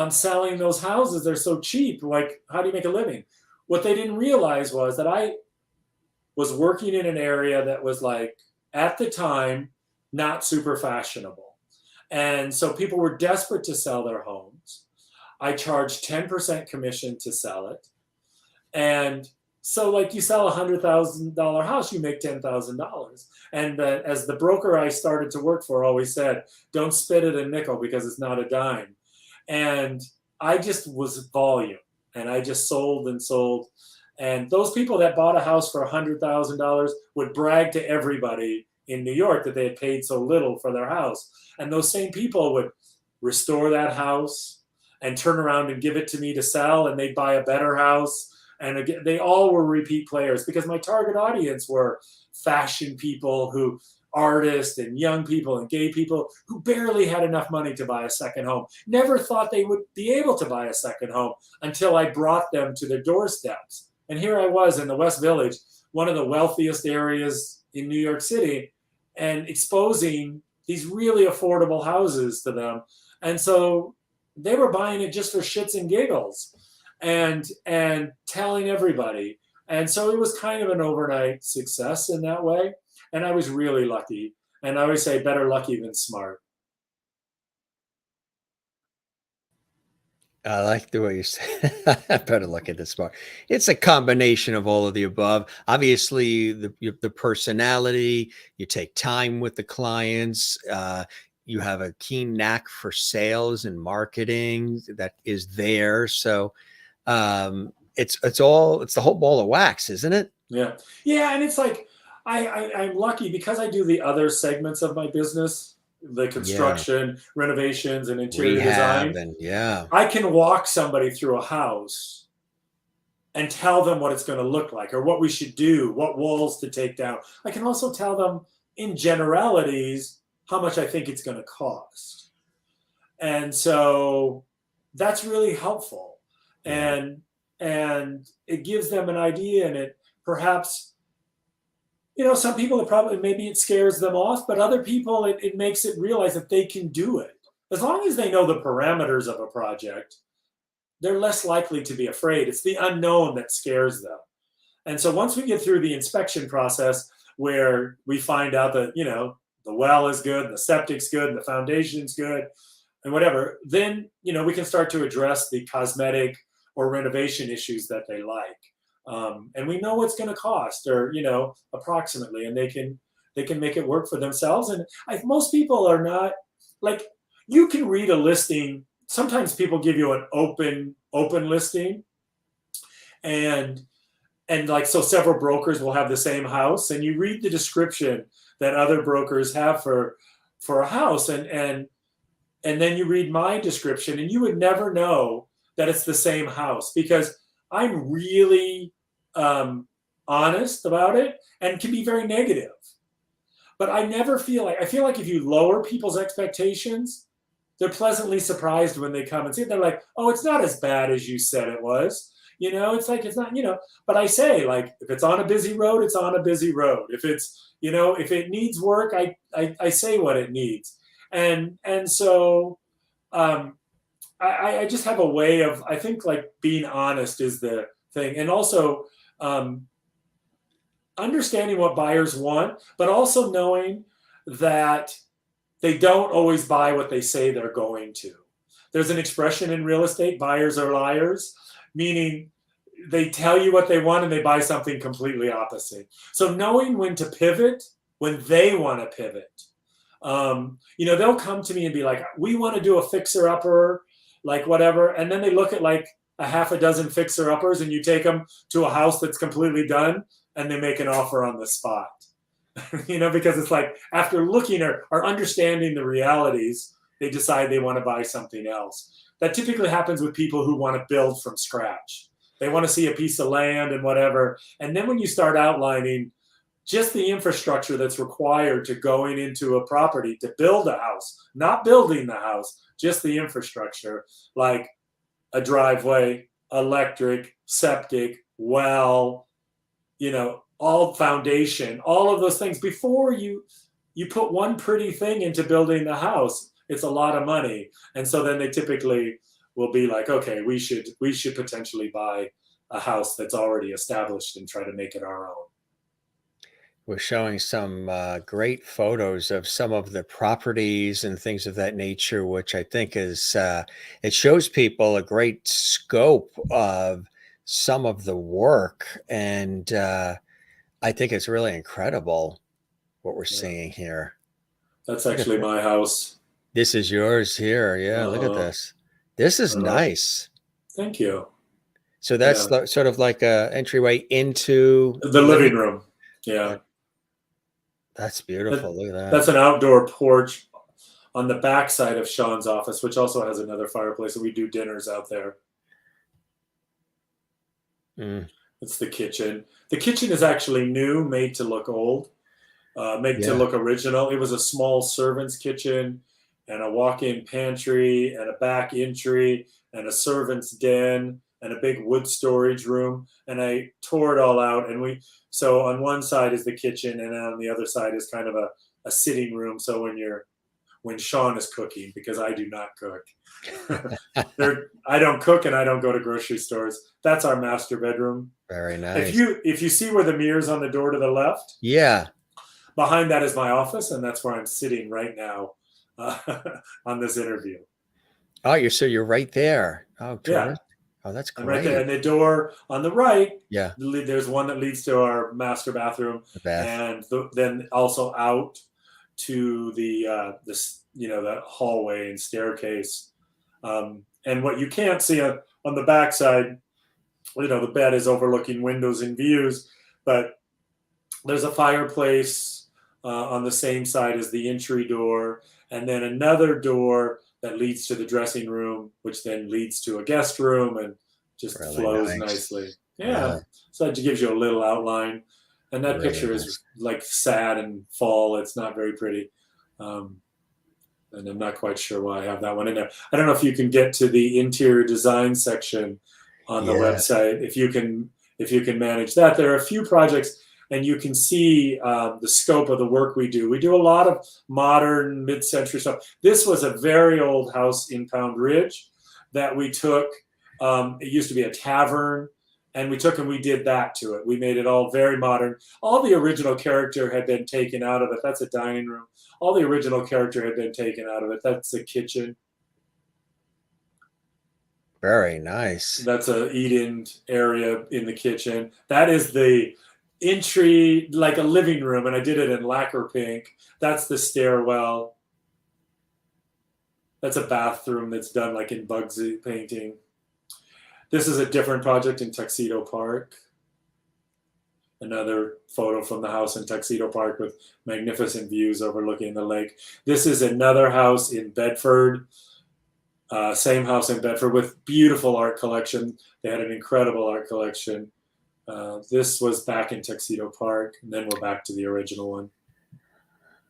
selling those houses? They're so cheap. How do you make a living? What they didn't realize was that I was working in an area that was at the time, not super fashionable. And so people were desperate to sell their homes. I charged 10% commission to sell it. And so you sell $100,000 house, you make $10,000. And as the broker I started to work for always said, don't spit at a nickel because it's not a dime. And I just was volume, and I just sold and sold. And those people that bought a house for $100,000 would brag to everybody in New York that they had paid so little for their house. And those same people would restore that house and turn around and give it to me to sell, and they'd buy a better house. And again, they all were repeat players because my target audience were fashion people, artists and young people and gay people who barely had enough money to buy a second home. Never thought they would be able to buy a second home until I brought them to their doorsteps. And here I was in the West Village, one of the wealthiest areas in New York City, and exposing these really affordable houses to them. And so they were buying it just for shits and giggles, and telling everybody. And so it was kind of an overnight success in that way. And I was really lucky. And I always say better lucky than smart. I like the way you say better look at this part. It's a combination of all of the above. Obviously, the personality, you take time with the clients, you have a keen knack for sales and marketing that is there. So it's the whole ball of wax, isn't it? Yeah. Yeah. And it's like, I'm lucky because I do the other segments of my business, the Yeah. construction, renovations, and interior Rehab design. and yeah. I can walk somebody through a house and tell them what it's going to look like or what we should do, what walls to take down. I can also tell them in generalities how much I think it's going to cost. And so that's really helpful. Yeah. And it gives them an idea, and it perhaps, some people maybe it scares them off, but other people it makes it realize that they can do it. As long as they know the parameters of a project, they're less likely to be afraid. It's the unknown that scares them. And so once we get through the inspection process where we find out that, the well is good, the septic's good, the foundation's good, and whatever, then, we can start to address the cosmetic or renovation issues that they like. And we know what's going to cost, or, approximately, and they can make it work for themselves. And most people are not like, you can read a listing. Sometimes people give you an open listing, and like, so several brokers will have the same house, and you read the description that other brokers have for a house, and then you read my description, and you would never know that it's the same house because I'm really honest about it and can be very negative. But I feel like if you lower people's expectations, they're pleasantly surprised when they come and see it. They're like, oh, it's not as bad as you said it was. It's like, it's not, but I say, like, if it's on a busy road, it's on a busy road. If it's, if it needs work, I say what it needs. And so I just have a way of, I think, like, being honest is the thing. And also understanding what buyers want, but also knowing that they don't always buy what they say they're going to. There's an expression in real estate, buyers are liars, meaning they tell you what they want and they buy something completely opposite. So knowing when to pivot, when they want to pivot. They'll come to me and be like, we want to do a fixer-upper, like whatever. And then they look at like a half a dozen fixer-uppers, and you take them to a house that's completely done, and they make an offer on the spot. Because it's like, after looking or understanding the realities, they decide they want to buy something else. That typically happens with people who want to build from scratch. They want to see a piece of land and whatever. And then when you start outlining just the infrastructure that's required to going into a property to build a house, not building the house, just the infrastructure, like a driveway, electric, septic, well, all foundation, all of those things. Before you put one pretty thing into building the house, it's a lot of money. And so then they typically will be like, okay, we should potentially buy a house that's already established and try to make it our own. We're showing some great photos of some of the properties and things of that nature, which I think is, it shows people a great scope of some of the work. And I think it's really incredible what we're seeing here. That's actually my house. This is yours here. Yeah, look at this. This is nice. Thank you. So that's sort of like a entryway into the living room. Yeah. That's beautiful. Look at that. That's an outdoor porch on the back side of Sean's office, which also has another fireplace, and we do dinners out there. It's the kitchen. The kitchen is actually new, made to look old, made to look original. It was a small servant's kitchen and a walk-in pantry and a back entry and a servant's den and a big wood storage room. And I tore it all out. And so on one side is the kitchen, and on the other side is kind of a sitting room. So when when Sean is cooking, because I do not cook. I don't cook and I don't go to grocery stores. That's our master bedroom. Very If nice. you see where the mirror's on the door to the left, Yeah. behind that is my office, and that's where I'm sitting right now uh, on this interview. Oh, you're right there. Oh, Yeah, terrific. Oh, that's I'm right there. great. And the door on the right, Yeah. there's one that leads to our master bathroom, The bath. and then also out to the the hallway and staircase. And what you can't see on the backside, the bed is overlooking windows and views, but there's a fireplace on the same side as the entry door, and then another door that leads to the dressing room, which then leads to a guest room and just Really flows nice. nicely. Yeah. Really, So that gives you a little outline. And that really picture nice. is like sad and fall. It's not very pretty. And I'm not quite sure why I have that one in there. I don't know if you can get to the interior design section on the Yeah. website. If you can manage that, there are a few projects, and you can see the scope of the work we do. We do a lot of modern mid-century stuff. This was a very old house in Pound Ridge that we took. It used to be a tavern, and we took and we did that to it. We made it all very modern. All the original character had been taken out of it. That's a dining room. All the original character had been taken out of it. That's the kitchen. Very nice. That's a eat-in area in the kitchen. That is the entry, like a living room, and I did it in lacquer pink. That's the stairwell. That's a bathroom that's done like in Bugsy painting. This is a different project in Tuxedo Park. Another photo from the house in Tuxedo Park with magnificent views overlooking the lake. This is another house in Bedford. Same house in Bedford with beautiful art collection. They had an incredible art collection. This was back in Tuxedo Park, and then we're back to the original one.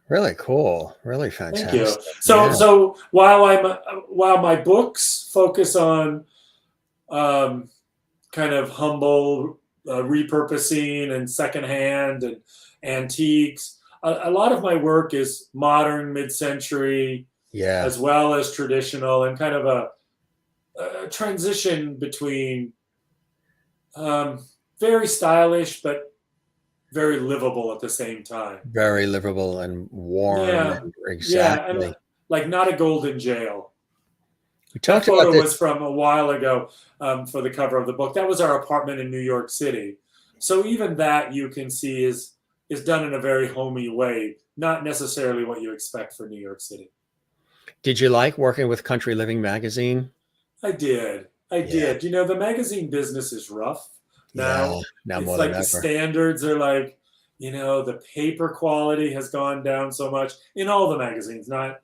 Really cool. Really Thank you. fantastic. So, Yeah. so while my books focus on kind of humble repurposing and secondhand and antiques, a lot of my work is modern, mid-century, Yeah. as well as traditional, and kind of a transition between very stylish but very livable at the same time. Very livable and warm. Yeah, And yeah, and exactly. like not a golden jail. We That talked about photo this. was from a while ago for the cover of the book. That was our apartment in New York City. So even that you can see is done in a very homey way, not necessarily what you expect for New York City. Did you like working with Country Living magazine? I did. I Yeah. did. The magazine business is rough now. Yeah. Now It's more like than the ever. standards are like, the paper quality has gone down so much in all the magazines, not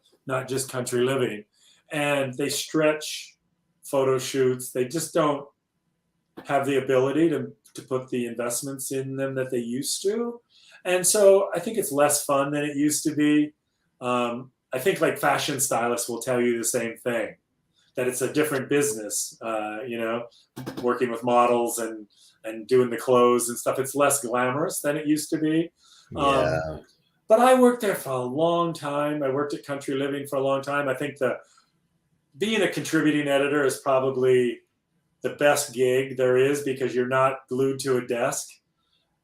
just Country Living. And they stretch photo shoots. They just don't have the ability to put the investments in them that they used to. And so I think it's less fun than it used to be. I think like fashion stylists will tell you the same thing, that it's a different business, working with models and doing the clothes and stuff. It's less glamorous than it used to be. Yeah. But I worked there for a long time. I worked at Country Living for a long time. I think being a contributing editor is probably the best gig there is, because you're not glued to a desk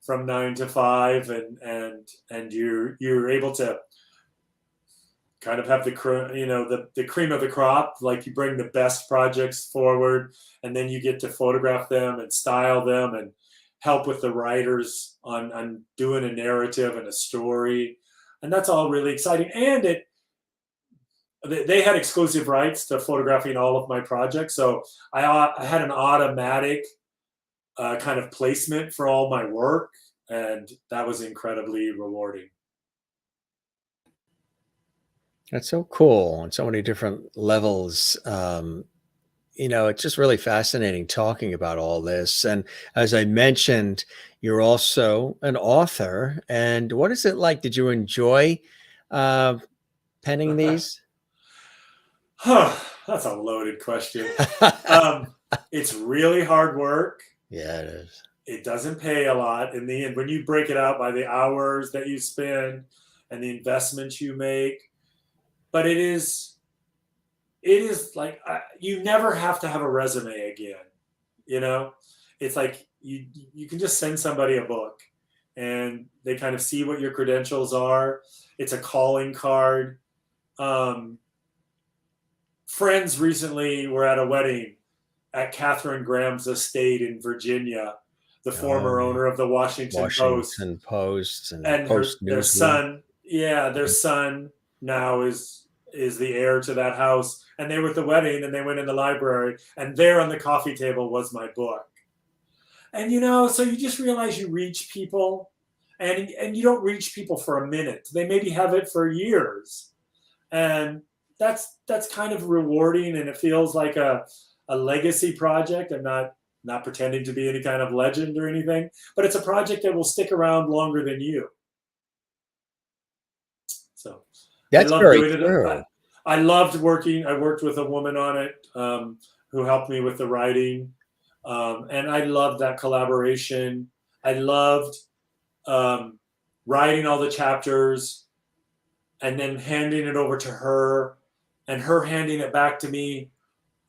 from 9 to 5, and you're able to kind of have the cream of the crop. Like, you bring the best projects forward, and then you get to photograph them and style them and help with the writers on doing a narrative and a story, and that's all really exciting. And they had exclusive rights to photographing all of my projects, so I had an automatic kind of placement for all my work, and that was incredibly rewarding. That's so cool on so many different levels. It's just really fascinating talking about all this. And as I mentioned, you're also an author. And what is it like? Did you enjoy penning these? That's a loaded question. It's really hard work. Yeah, it is. It doesn't pay a lot in the end. When you break it out by the hours that you spend and the investments you make, but it is like you never have to have a resume again. You know, it's like you can just send somebody a book, and they kind of see what your credentials are. It's a calling card. Friends recently were at a wedding at Katharine Graham's estate in Virginia, the former Oh, owner of the Washington Post, Washington Post and and Post their Newsweek. son. Yeah, their son now is the heir to that house. And they were at the wedding, and they went in the library, and there on the coffee table was my book. And so you just realize you reach people, and you don't reach people for a minute. They maybe have it for years, and that's kind of rewarding, and it feels like a legacy project. I'm not pretending to be any kind of legend or anything, but it's a project that will stick around longer than you. So I That's love very doing it. true. I loved working. I worked with a woman on it who helped me with the writing, and I loved that collaboration. I loved writing all the chapters and then handing it over to her, and her handing it back to me,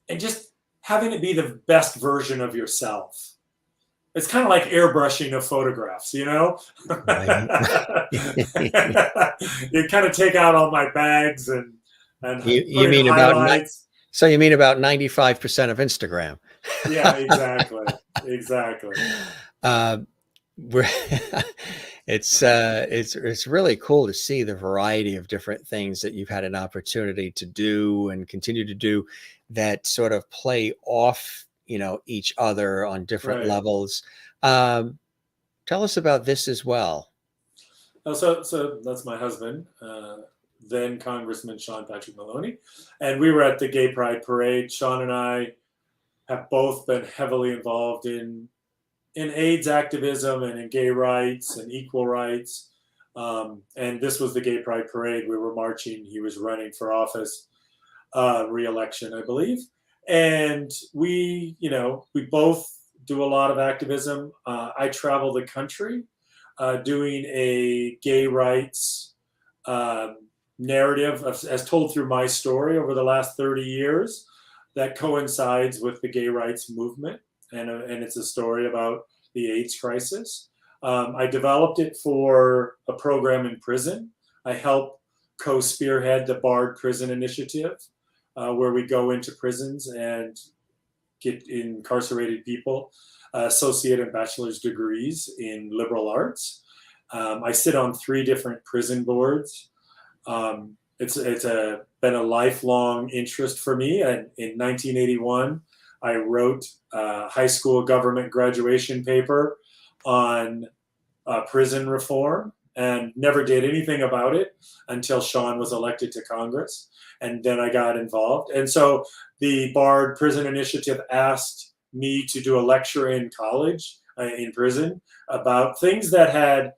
and just having it be the best version of yourself. It's kind of like airbrushing of photographs, Right. You kind of take out all my bags and put You in mean about highlights. so you mean about 95% of Instagram? Yeah, exactly. uh, we're it's really cool to see the variety of different things that you've had an opportunity to do and continue to do that sort of play off, each other on different Right. levels. Tell us about this as well. Oh, so that's my husband, then Congressman Sean Patrick Maloney, and we were at the Gay Pride Parade. Sean and I have both been heavily involved in AIDS activism and in gay rights and equal rights. And this was the Gay Pride Parade. We were marching. He was running for office, re-election, I believe. And we both do a lot of activism. I travel the country doing a gay rights narrative as told through my story over the last 30 years that coincides with the gay rights movement. And it's a story about the AIDS crisis. I developed it for a program in prison. I help co-spearhead the Barred Prison Initiative, where we go into prisons and get incarcerated people associate and bachelor's degrees in liberal arts. I sit on 3 different prison boards. It's been a lifelong interest for me. And in 1981, I wrote a high school government graduation paper on prison reform and never did anything about it until Sean was elected to Congress. And then I got involved. And so the Barred Prison Initiative asked me to do a lecture in college, in prison, about things that had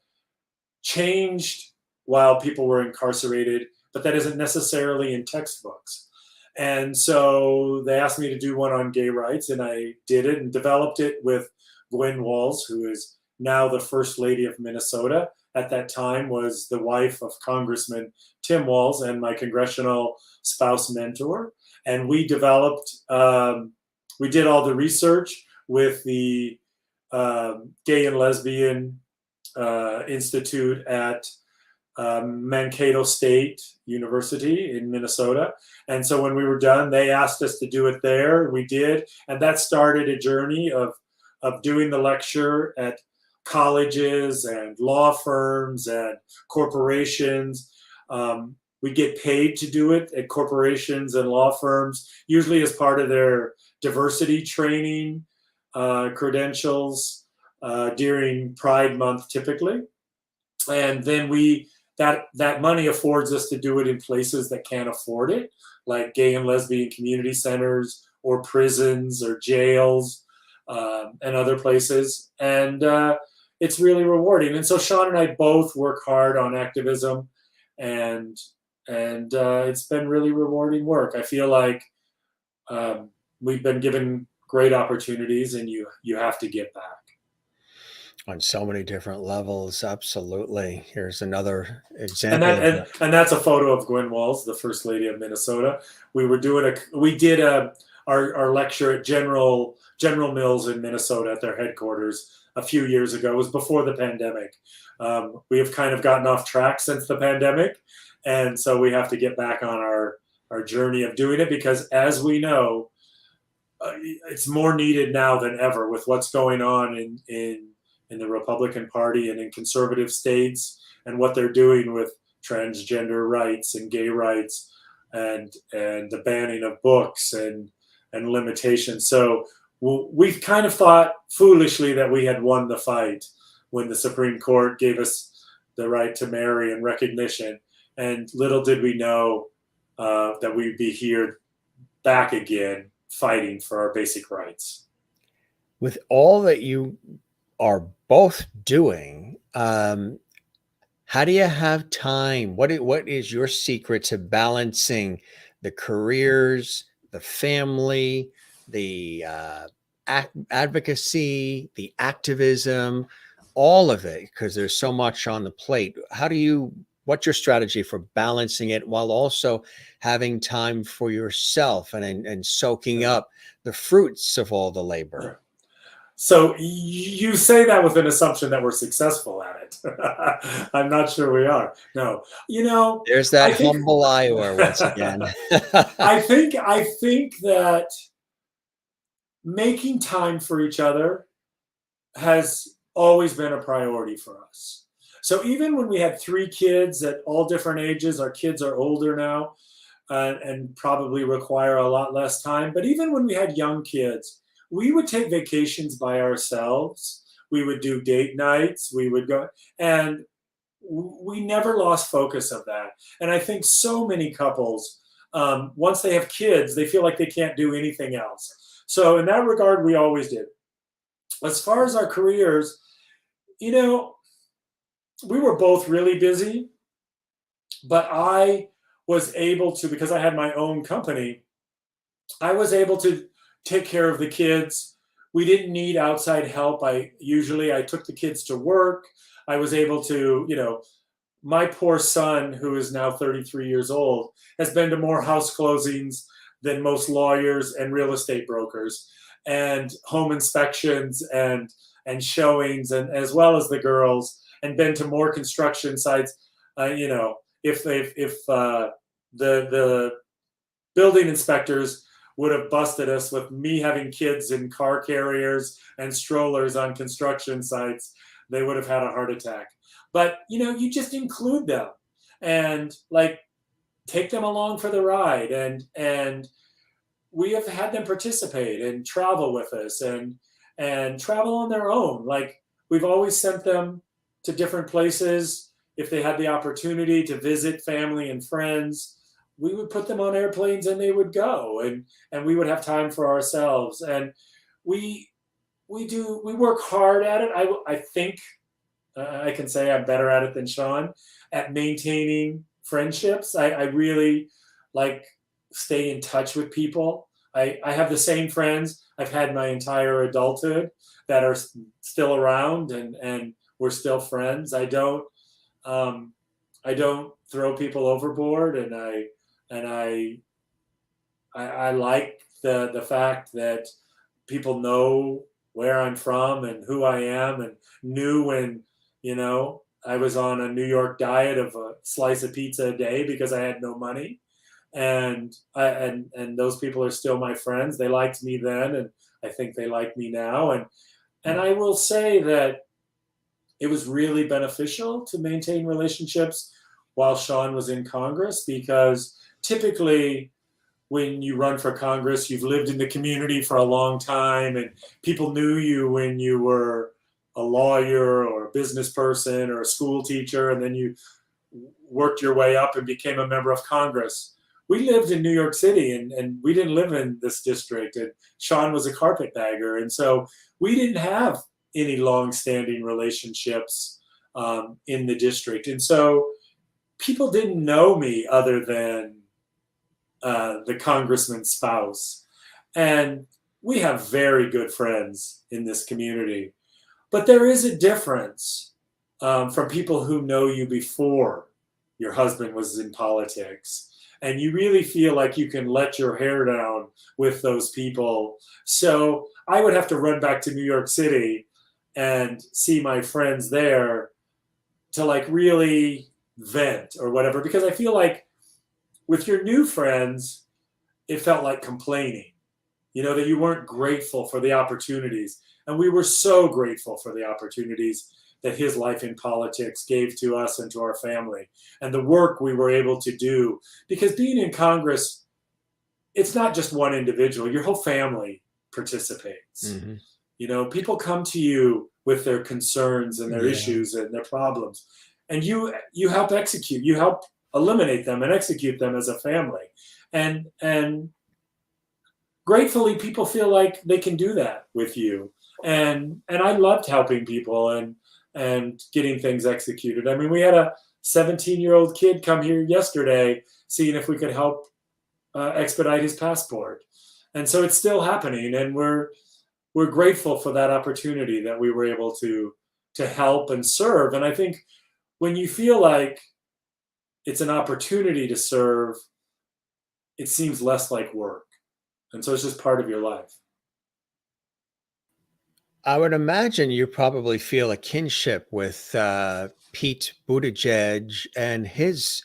changed while people were incarcerated, but that isn't necessarily in textbooks. And so they asked me to do one on gay rights, and I did it and developed it with Gwen Walls, who is now the First Lady of Minnesota. At that time was the wife of Congressman Tim Walz and my congressional spouse mentor. And we developed, we did all the research with the Gay and Lesbian Institute at Mankato State University in Minnesota. And so when we were done, they asked us to do it there. We did. And that started a journey of doing the lecture at colleges and law firms and corporations. We get paid to do it at corporations and law firms, usually as part of their diversity training credentials during Pride Month, typically. And then that money affords us to do it in places that can't afford it, like gay and lesbian community centers or prisons or jails and other places. And it's really rewarding. And so Sean and I both work hard on activism, and it's been really rewarding work. I feel like we've been given great opportunities, and you have to give back. On so many different levels. Absolutely. Here's another And example that of that. and that's a photo of Gwen Walls, the First Lady of Minnesota. We did our lecture at General Mills in Minnesota at their headquarters a few years ago. It was before the pandemic. We have kind of gotten off track since the pandemic, and so we have to get back on our journey of doing it, because as we know, it's more needed now than ever with what's going on in the Republican Party and in conservative states, and what they're doing with transgender rights and gay rights, and the banning of books and limitations. So we've kind of thought foolishly that we had won the fight when the Supreme Court gave us the right to marry and recognition, and little did we know that we'd be here back again fighting for our basic rights. With all that you are both doing, how do you have time? What is your secret to balancing the careers, the family, the advocacy, the activism, all of it? Because there's so much on the plate. What's your strategy for balancing it while also having time for yourself and soaking up the fruits of all the labor? So you say that with an assumption that we're successful at it. I'm not sure we are. No, There's I that think humble Iowa once again. I think that making time for each other has always been a priority for us. So even when we had 3 kids at all different ages, our kids are older now, and probably require a lot less time. But even when we had young kids, we would take vacations by ourselves. We would do date nights. We would go, and we never lost focus of that. And I think so many couples, once they have kids, they feel like they can't do anything else. So in that regard, we always did. As far as our careers, we were both really busy, but I was able to, because I had my own company, I was able to take care of the kids. We didn't need outside help. I took the kids to work. I was able to, my poor son, who is now 33 years old, has been to more house closings than most lawyers and real estate brokers, and home inspections and showings, and as well as the girls, and been to more construction sites. If the building inspectors would have busted us with me having kids in car carriers and strollers on construction sites, they would have had a heart attack. But you just include them and take them along for the ride, and we have had them participate and travel with us and travel on their own. We've always sent them to different places. If they had the opportunity to visit family and friends, we would put them on airplanes and they would go, and we would have time for ourselves. And we work hard at it. I think I can say I'm better at it than Sean at maintaining friendships. I really stay in touch with people. I have the same friends I've had my entire adulthood that are still around, and we're still friends. I don't throw people overboard, and I like the fact that people know where I'm from and who I am, and knew when I was on a New York diet of a slice of pizza a day because I had no money, and those people are still my friends. They liked me then, and I think they like me now, and I will say that it was really beneficial to maintain relationships while Sean was in Congress, because typically when you run for Congress, you've lived in the community for a long time, and people knew you when you were a lawyer or a business person or a school teacher, and then you worked your way up and became a member of Congress. We lived in New York City, and we didn't live in this district, and Sean was a carpetbagger, and so we didn't have any long-standing relationships in the district. And so people didn't know me other than the congressman's spouse. And we have very good friends in this community. But there is a difference from people who know you before your husband was in politics. And you really feel like you can let your hair down with those people. So I would have to run back to New York City and see my friends there to like really vent or whatever. Because I feel like with your new friends, it felt like complaining, that you weren't grateful for the opportunities. And we were so grateful for the opportunities that his life in politics gave to us and to our family, and the work we were able to do. Because being in Congress, it's not just one individual, your whole family participates. Mm-hmm. People come to you with their concerns and their Yeah. issues and their problems, and you help execute, you help eliminate them and execute them as a family. And gratefully, people feel like they can do that with you. And I loved helping people and getting things executed. I mean, we had a 17-year-old kid come here yesterday, seeing if we could help expedite his passport. And so it's still happening, and we're grateful for that opportunity that we were able to help and serve. And I think when you feel like it's an opportunity to serve, it seems less like work. And so it's just part of your life. I would imagine you probably feel a kinship with Pete Buttigieg and his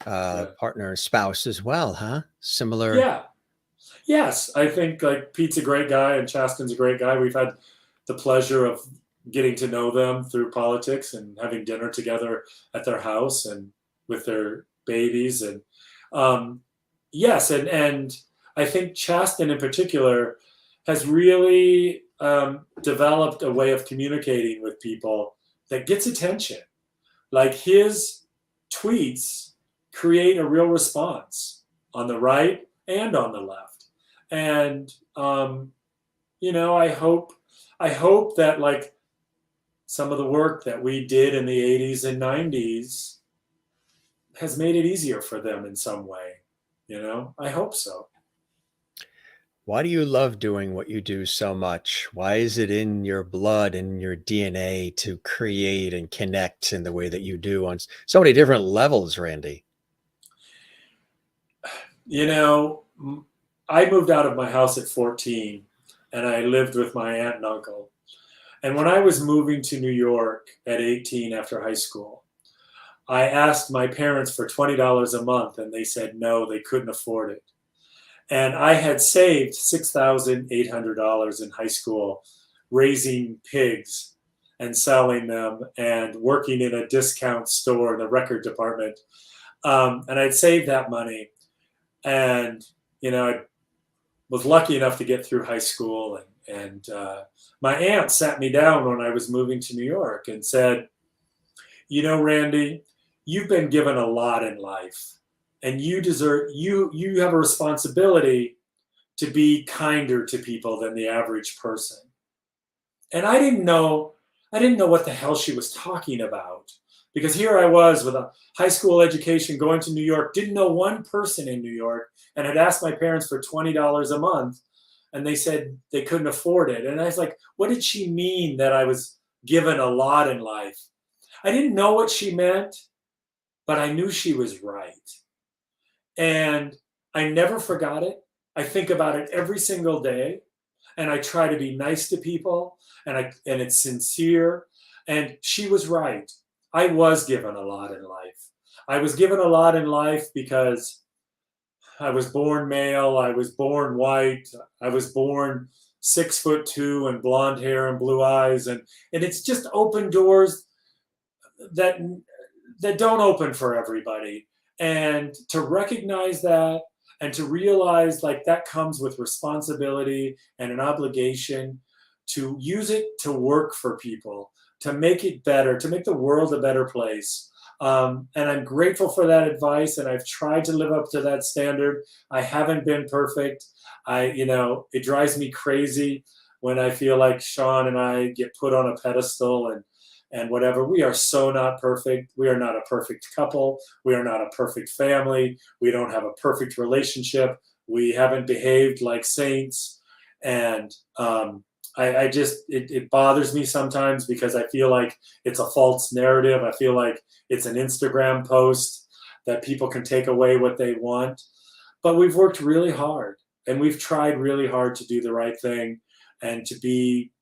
Yeah. partner, spouse as well, huh? Similar. Yeah. Yes. I think like Pete's a great guy and Chasten's a great guy. We've had the pleasure of getting to know them through politics and having dinner together at their house and with their babies. And yes, and I think Chasten in particular has really developed a way of communicating with people that gets attention. Like his tweets create a real response on the right and on the left. And I hope that like some of the work that we did in the 80s and 90s has made it easier for them in some way. I hope so. Why do you love doing what you do so much? Why is it in your blood and your DNA to create and connect in the way that you do on so many different levels, Randy? I moved out of my house at 14 and I lived with my aunt and uncle. And when I was moving to New York at 18 after high school, I asked my parents for $20 a month and they said no, they couldn't afford it. And I had saved $6,800 in high school raising pigs and selling them and working in a discount store in the record department. And I'd saved that money. And, I was lucky enough to get through high school. And my aunt sat me down when I was moving to New York and said, Randy, you've been given a lot in life. And you have a responsibility to be kinder to people than the average person. And I didn't know what the hell she was talking about, because here I was with a high school education going to New York, didn't know one person in New York, and had asked my parents for $20 a month, and they said they couldn't afford it. And I was like, what did she mean that I was given a lot in life? I didn't know what she meant, but I knew she was right. And I never forgot it. I think about it every single day, and I try to be nice to people, and it's sincere. And she was right. I was given a lot in life. I was given a lot in life because I was born male. I was born white. I was born 6'2" and blonde hair and blue eyes, and it's just open doors that don't open for everybody. And to recognize that and to realize like that comes with responsibility and an obligation to use it to work for people, to make it better, to make the world a better place. And I'm grateful for that advice, and I've tried to live up to that standard. I haven't been perfect. It drives me crazy when I feel like Sean and I get put on a pedestal and whatever. We are so not perfect. We are not a perfect couple. We are not a perfect family. We don't have a perfect relationship. We haven't behaved like saints. And I just, it bothers me sometimes because I feel like it's a false narrative. I feel like it's an Instagram post that people can take away what they want. But we've worked really hard and we've tried really hard to do the right thing and to be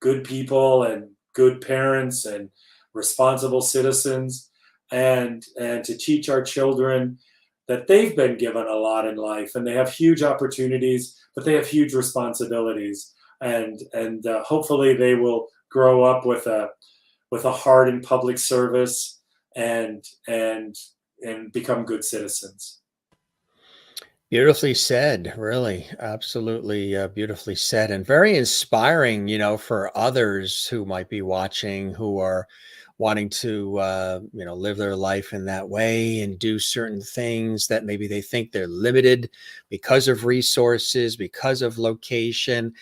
good people and good parents and responsible citizens, and to teach our children that they've been given a lot in life and they have huge opportunities, but they have huge responsibilities. And hopefully they will grow up with a heart in public service and become good citizens. Beautifully said, really. Absolutely beautifully said, and very inspiring, for others who might be watching, who are wanting to, live their life in that way and do certain things that maybe they think they're limited because of resources, because of location.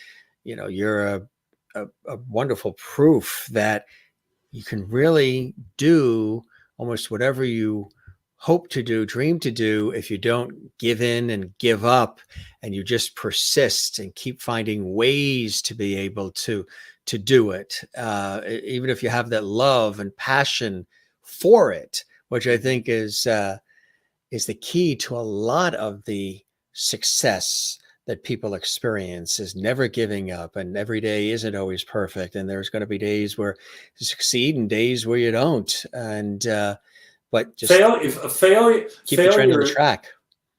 You're a wonderful proof that you can really do almost whatever you hope to do, dream to do, if you don't give in and give up, and you just persist and keep finding ways to be able to do it, even if you have that love and passion for it, which I think is the key to a lot of the success that people experience, is never giving up. And every day isn't always perfect, and there's going to be days where you succeed and days where you don't. And but just keep the train on the track.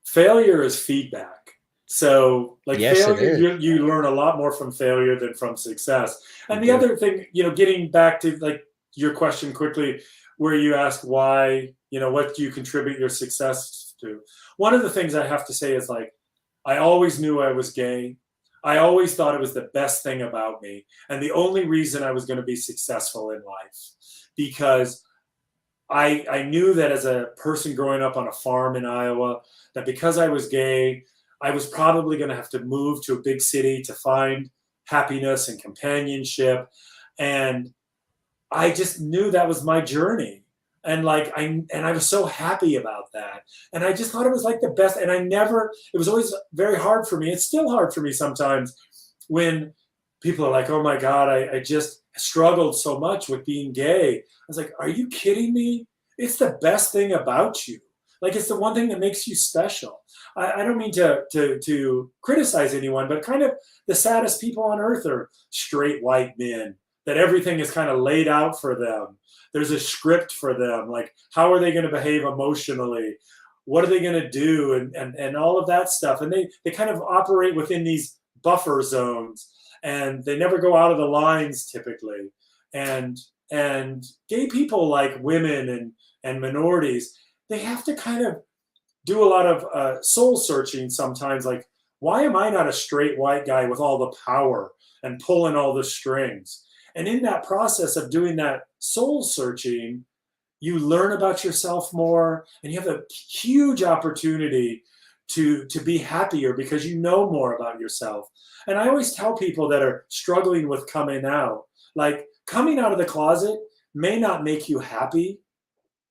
Failure is feedback. So like Yes, it failure, is. you learn a lot more from failure than from success. And the You do. other thing, getting back to like your question quickly, where you ask why, what do you contribute your success to? One of the things I have to say is, like, I always knew I was gay. I always thought it was the best thing about me, and the only reason I was going to be successful in life, because I knew that as a person growing up on a farm in Iowa, that because I was gay, I was probably going to have to move to a big city to find happiness and companionship. And I just knew that was my journey. And I was so happy about that. And I just thought it was like the best. And it was always very hard for me. It's still hard for me sometimes when people are like, oh my God, I just struggled so much with being gay. I was like, are you kidding me? It's the best thing about you. Like, it's the one thing that makes you special. I don't mean to criticize anyone, but kind of the saddest people on earth are straight white men, that everything is kind of laid out for them. There's a script for them. Like, how are they going to behave emotionally? What are they going to do? And all of that stuff. And they kind of operate within these buffer zones, and they never go out of the lines typically. And gay people, like women and minorities, they have to kind of do a lot of soul searching sometimes. Like, why am I not a straight white guy with all the power and pulling all the strings? And in that process of doing that soul searching, you learn about yourself more, and you have a huge opportunity to be happier because you know more about yourself. And I always tell people that are struggling with coming out, like, coming out of the closet may not make you happy,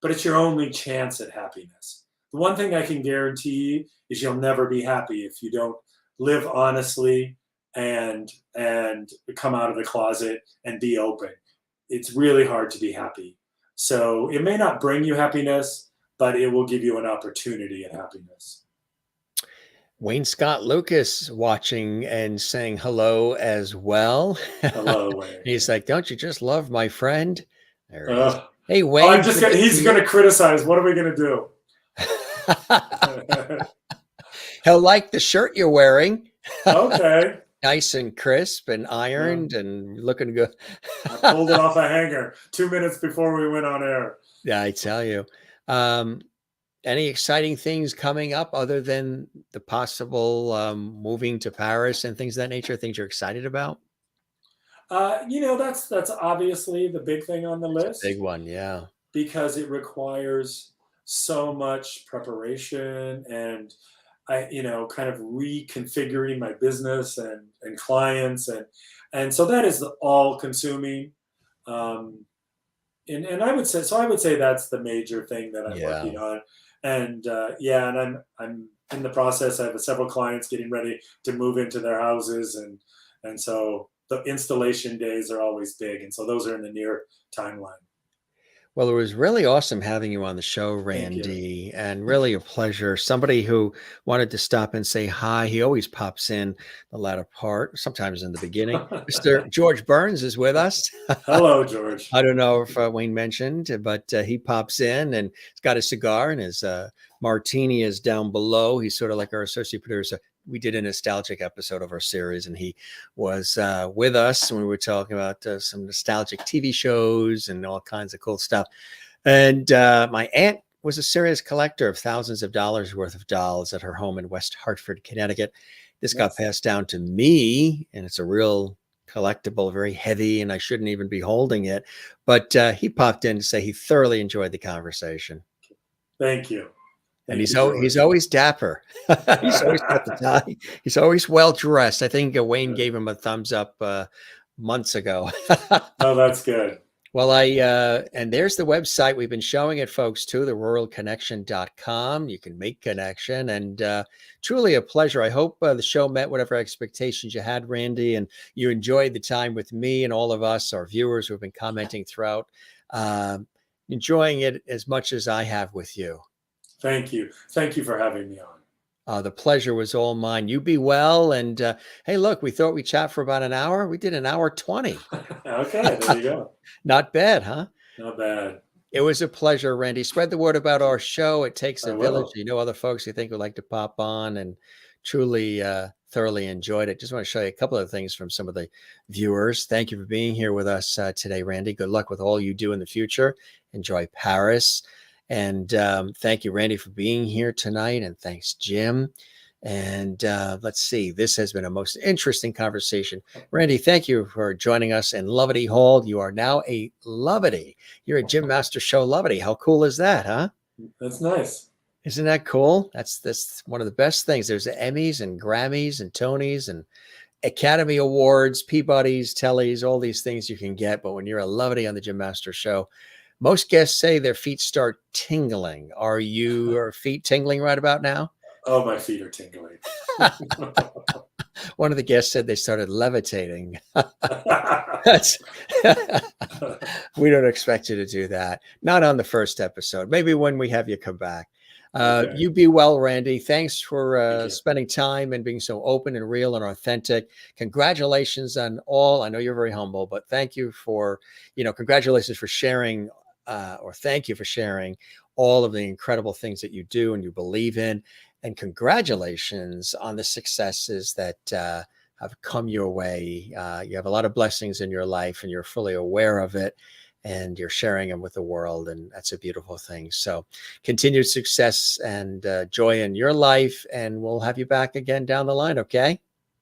but it's your only chance at happiness. The one thing I can guarantee is you'll never be happy if you don't live honestly and come out of the closet and be open. It's really hard to be happy. So it may not bring you happiness, but it will give you an opportunity at happiness. Wayne Scott Lucas watching and saying hello as well. Hello, Wayne. He's like, don't you just love my friend? There he is. Uh, Hey, Wayne. he's going to criticize. What are we going to do? He'll like the shirt you're wearing. Okay. Nice and crisp and ironed and looking good. I pulled it off a hanger 2 minutes before we went on air. Yeah, I tell you. Any exciting things coming up other than the possible moving to Paris and things of that nature? Things you're excited about? That's obviously the big thing on the list. Big one, yeah. Because it requires so much preparation and kind of reconfiguring my business and clients, and so that is all consuming. And I would say that's the major thing that I'm working on. And and I'm in the process. I have several clients getting ready to move into their houses, and so the installation days are always big. And so those are in the near timeline. Well, it was really awesome having you on the show, Thank you. Randy, and really a pleasure. Somebody who wanted to stop and say hi. He always pops in the latter part, sometimes in the beginning. Mr. George Burns is with us. Hello, George. I don't know if Wayne mentioned, but he pops in and he's got a cigar and his martini is down below. He's sort of like our associate producer. We did a nostalgic episode of our series, and he was with us when we were talking about some nostalgic TV shows and all kinds of cool stuff. And my aunt was a serious collector of thousands of dollars worth of dolls at her home in West Hartford, Connecticut. This got passed down to me, and it's a real collectible, very heavy, and I shouldn't even be holding it. But he popped in to say he thoroughly enjoyed the conversation. Thank you. And he's always dapper. He's always got the tie. He's always well dressed. I think Wayne gave him a thumbs up months ago. Oh, that's good. Well, and there's the website. We've been showing it, folks, too, the ruralconnection.com. You can make connection, and truly a pleasure. I hope the show met whatever expectations you had, Randy, and you enjoyed the time with me and all of us, our viewers who have been commenting throughout, enjoying it as much as I have with you. Thank you. Thank you for having me on. The pleasure was all mine. You be well. And hey, look, we thought we'd chat for about an hour. We did an hour 20. Okay, there you go. Not bad, huh? Not bad. It was a pleasure, Randy. Spread the word about our show. It takes a village. You know, other folks you think would like to pop on, and truly thoroughly enjoyed it. Just want to show you a couple of things from some of the viewers. Thank you for being here with us today, Randy. Good luck with all you do in the future. Enjoy Paris. And thank you, Randy, for being here tonight. And thanks, Jim. And let's see, this has been a most interesting conversation. Randy, thank you for joining us in Lovety Hall. You are now a Lovety. You're a Jim Master Show Lovety. How cool is that, huh? That's nice. Isn't that cool? That's one of the best things. There's the Emmys and Grammys and Tonys and Academy Awards, Peabody's, Tellys, all these things you can get. But when you're a Lovety on the Jim Master Show, most guests say their feet start tingling. Are your feet tingling right about now? Oh, my feet are tingling. One of the guests said they started levitating. We don't expect you to do that. Not on the first episode. Maybe when we have you come back. Okay. You be well, Randy. Thanks for spending time and being so open and real and authentic. Congratulations on all. I know you're very humble, but thank you for, congratulations for sharing or thank you for sharing all of the incredible things that you do and you believe in. And congratulations on the successes that have come your way. You have a lot of blessings in your life and you're fully aware of it and you're sharing them with the world. And that's a beautiful thing. So continued success and joy in your life. And we'll have you back again down the line. Okay.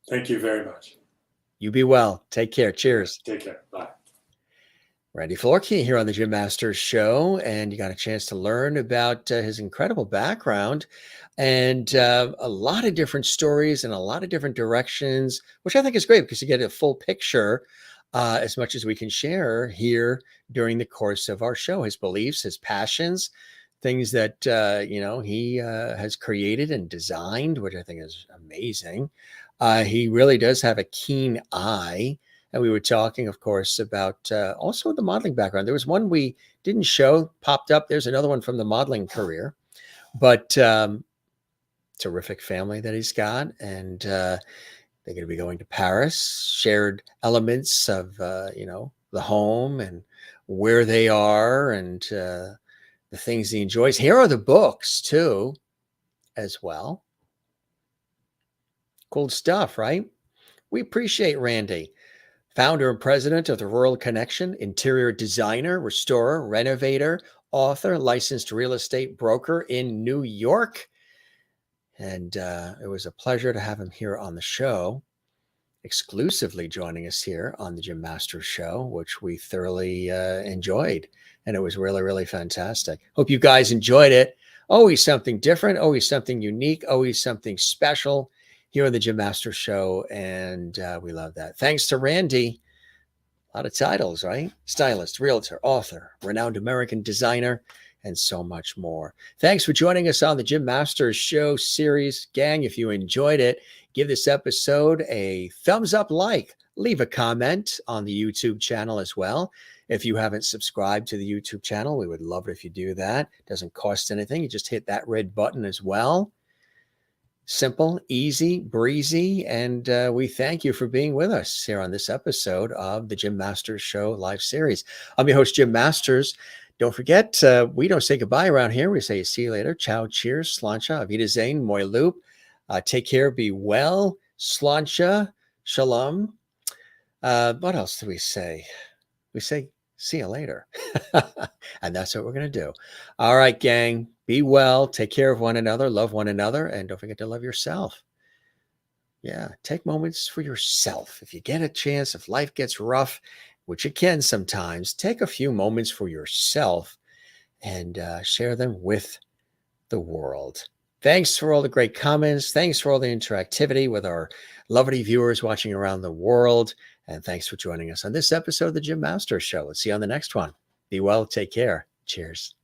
Thank you very much. You be well. Take care. Cheers. Take care. Bye. Randy Florke here on the Jim Masters Show, and you got a chance to learn about his incredible background and a lot of different stories and a lot of different directions, which I think is great because you get a full picture as much as we can share here during the course of our show. His beliefs, his passions, things that, he has created and designed, which I think is amazing. He really does have a keen eye. And we were talking, of course, about also the modeling background. There was one we didn't show, popped up. There's another one from the modeling career, but terrific family that he's got. And they're going to be going to Paris, shared elements of, the home and where they are and the things he enjoys. Here are the books, too, as well. Cool stuff, right? We appreciate Randy. Founder and president of the Rural Connection, interior designer, restorer, renovator, author, licensed real estate broker in New York. And it was a pleasure to have him here on the show, exclusively joining us here on the Jim Masters Show, which we thoroughly enjoyed. And it was really, really fantastic. Hope you guys enjoyed it. Always something different, always something unique, always something special here on the Jim Masters Show, and we love that. Thanks to Randy. A lot of titles, right? Stylist, realtor, author, renowned American designer, and so much more. Thanks for joining us on the Jim Masters Show series. Gang, if you enjoyed it, give this episode a thumbs up, like, Leave a comment on the YouTube channel as well. If you haven't subscribed to the YouTube channel, we would love it if you do that. It doesn't cost anything. You just hit that red button as well. Simple, easy, breezy, and we thank you for being with us here on this episode of the Jim Masters Show live series. I'm your host, Jim Masters. Don't forget, we don't say goodbye around here. We say see you later. Ciao, cheers, slancha, auf Wiedersehen, moi loop. Take care, be well, slancha, shalom. What else do we say? We say see you later. And that's what we're going to do. All right, gang. Be well. Take care of one another. Love one another. And don't forget to love yourself. Yeah. Take moments for yourself. If you get a chance, if life gets rough, which it can sometimes, take a few moments for yourself and share them with the world. Thanks for all the great comments. Thanks for all the interactivity with our lovely viewers watching around the world. And thanks for joining us on this episode of the Jim Masters Show. Let's see you on the next one. Be well. Take care. Cheers.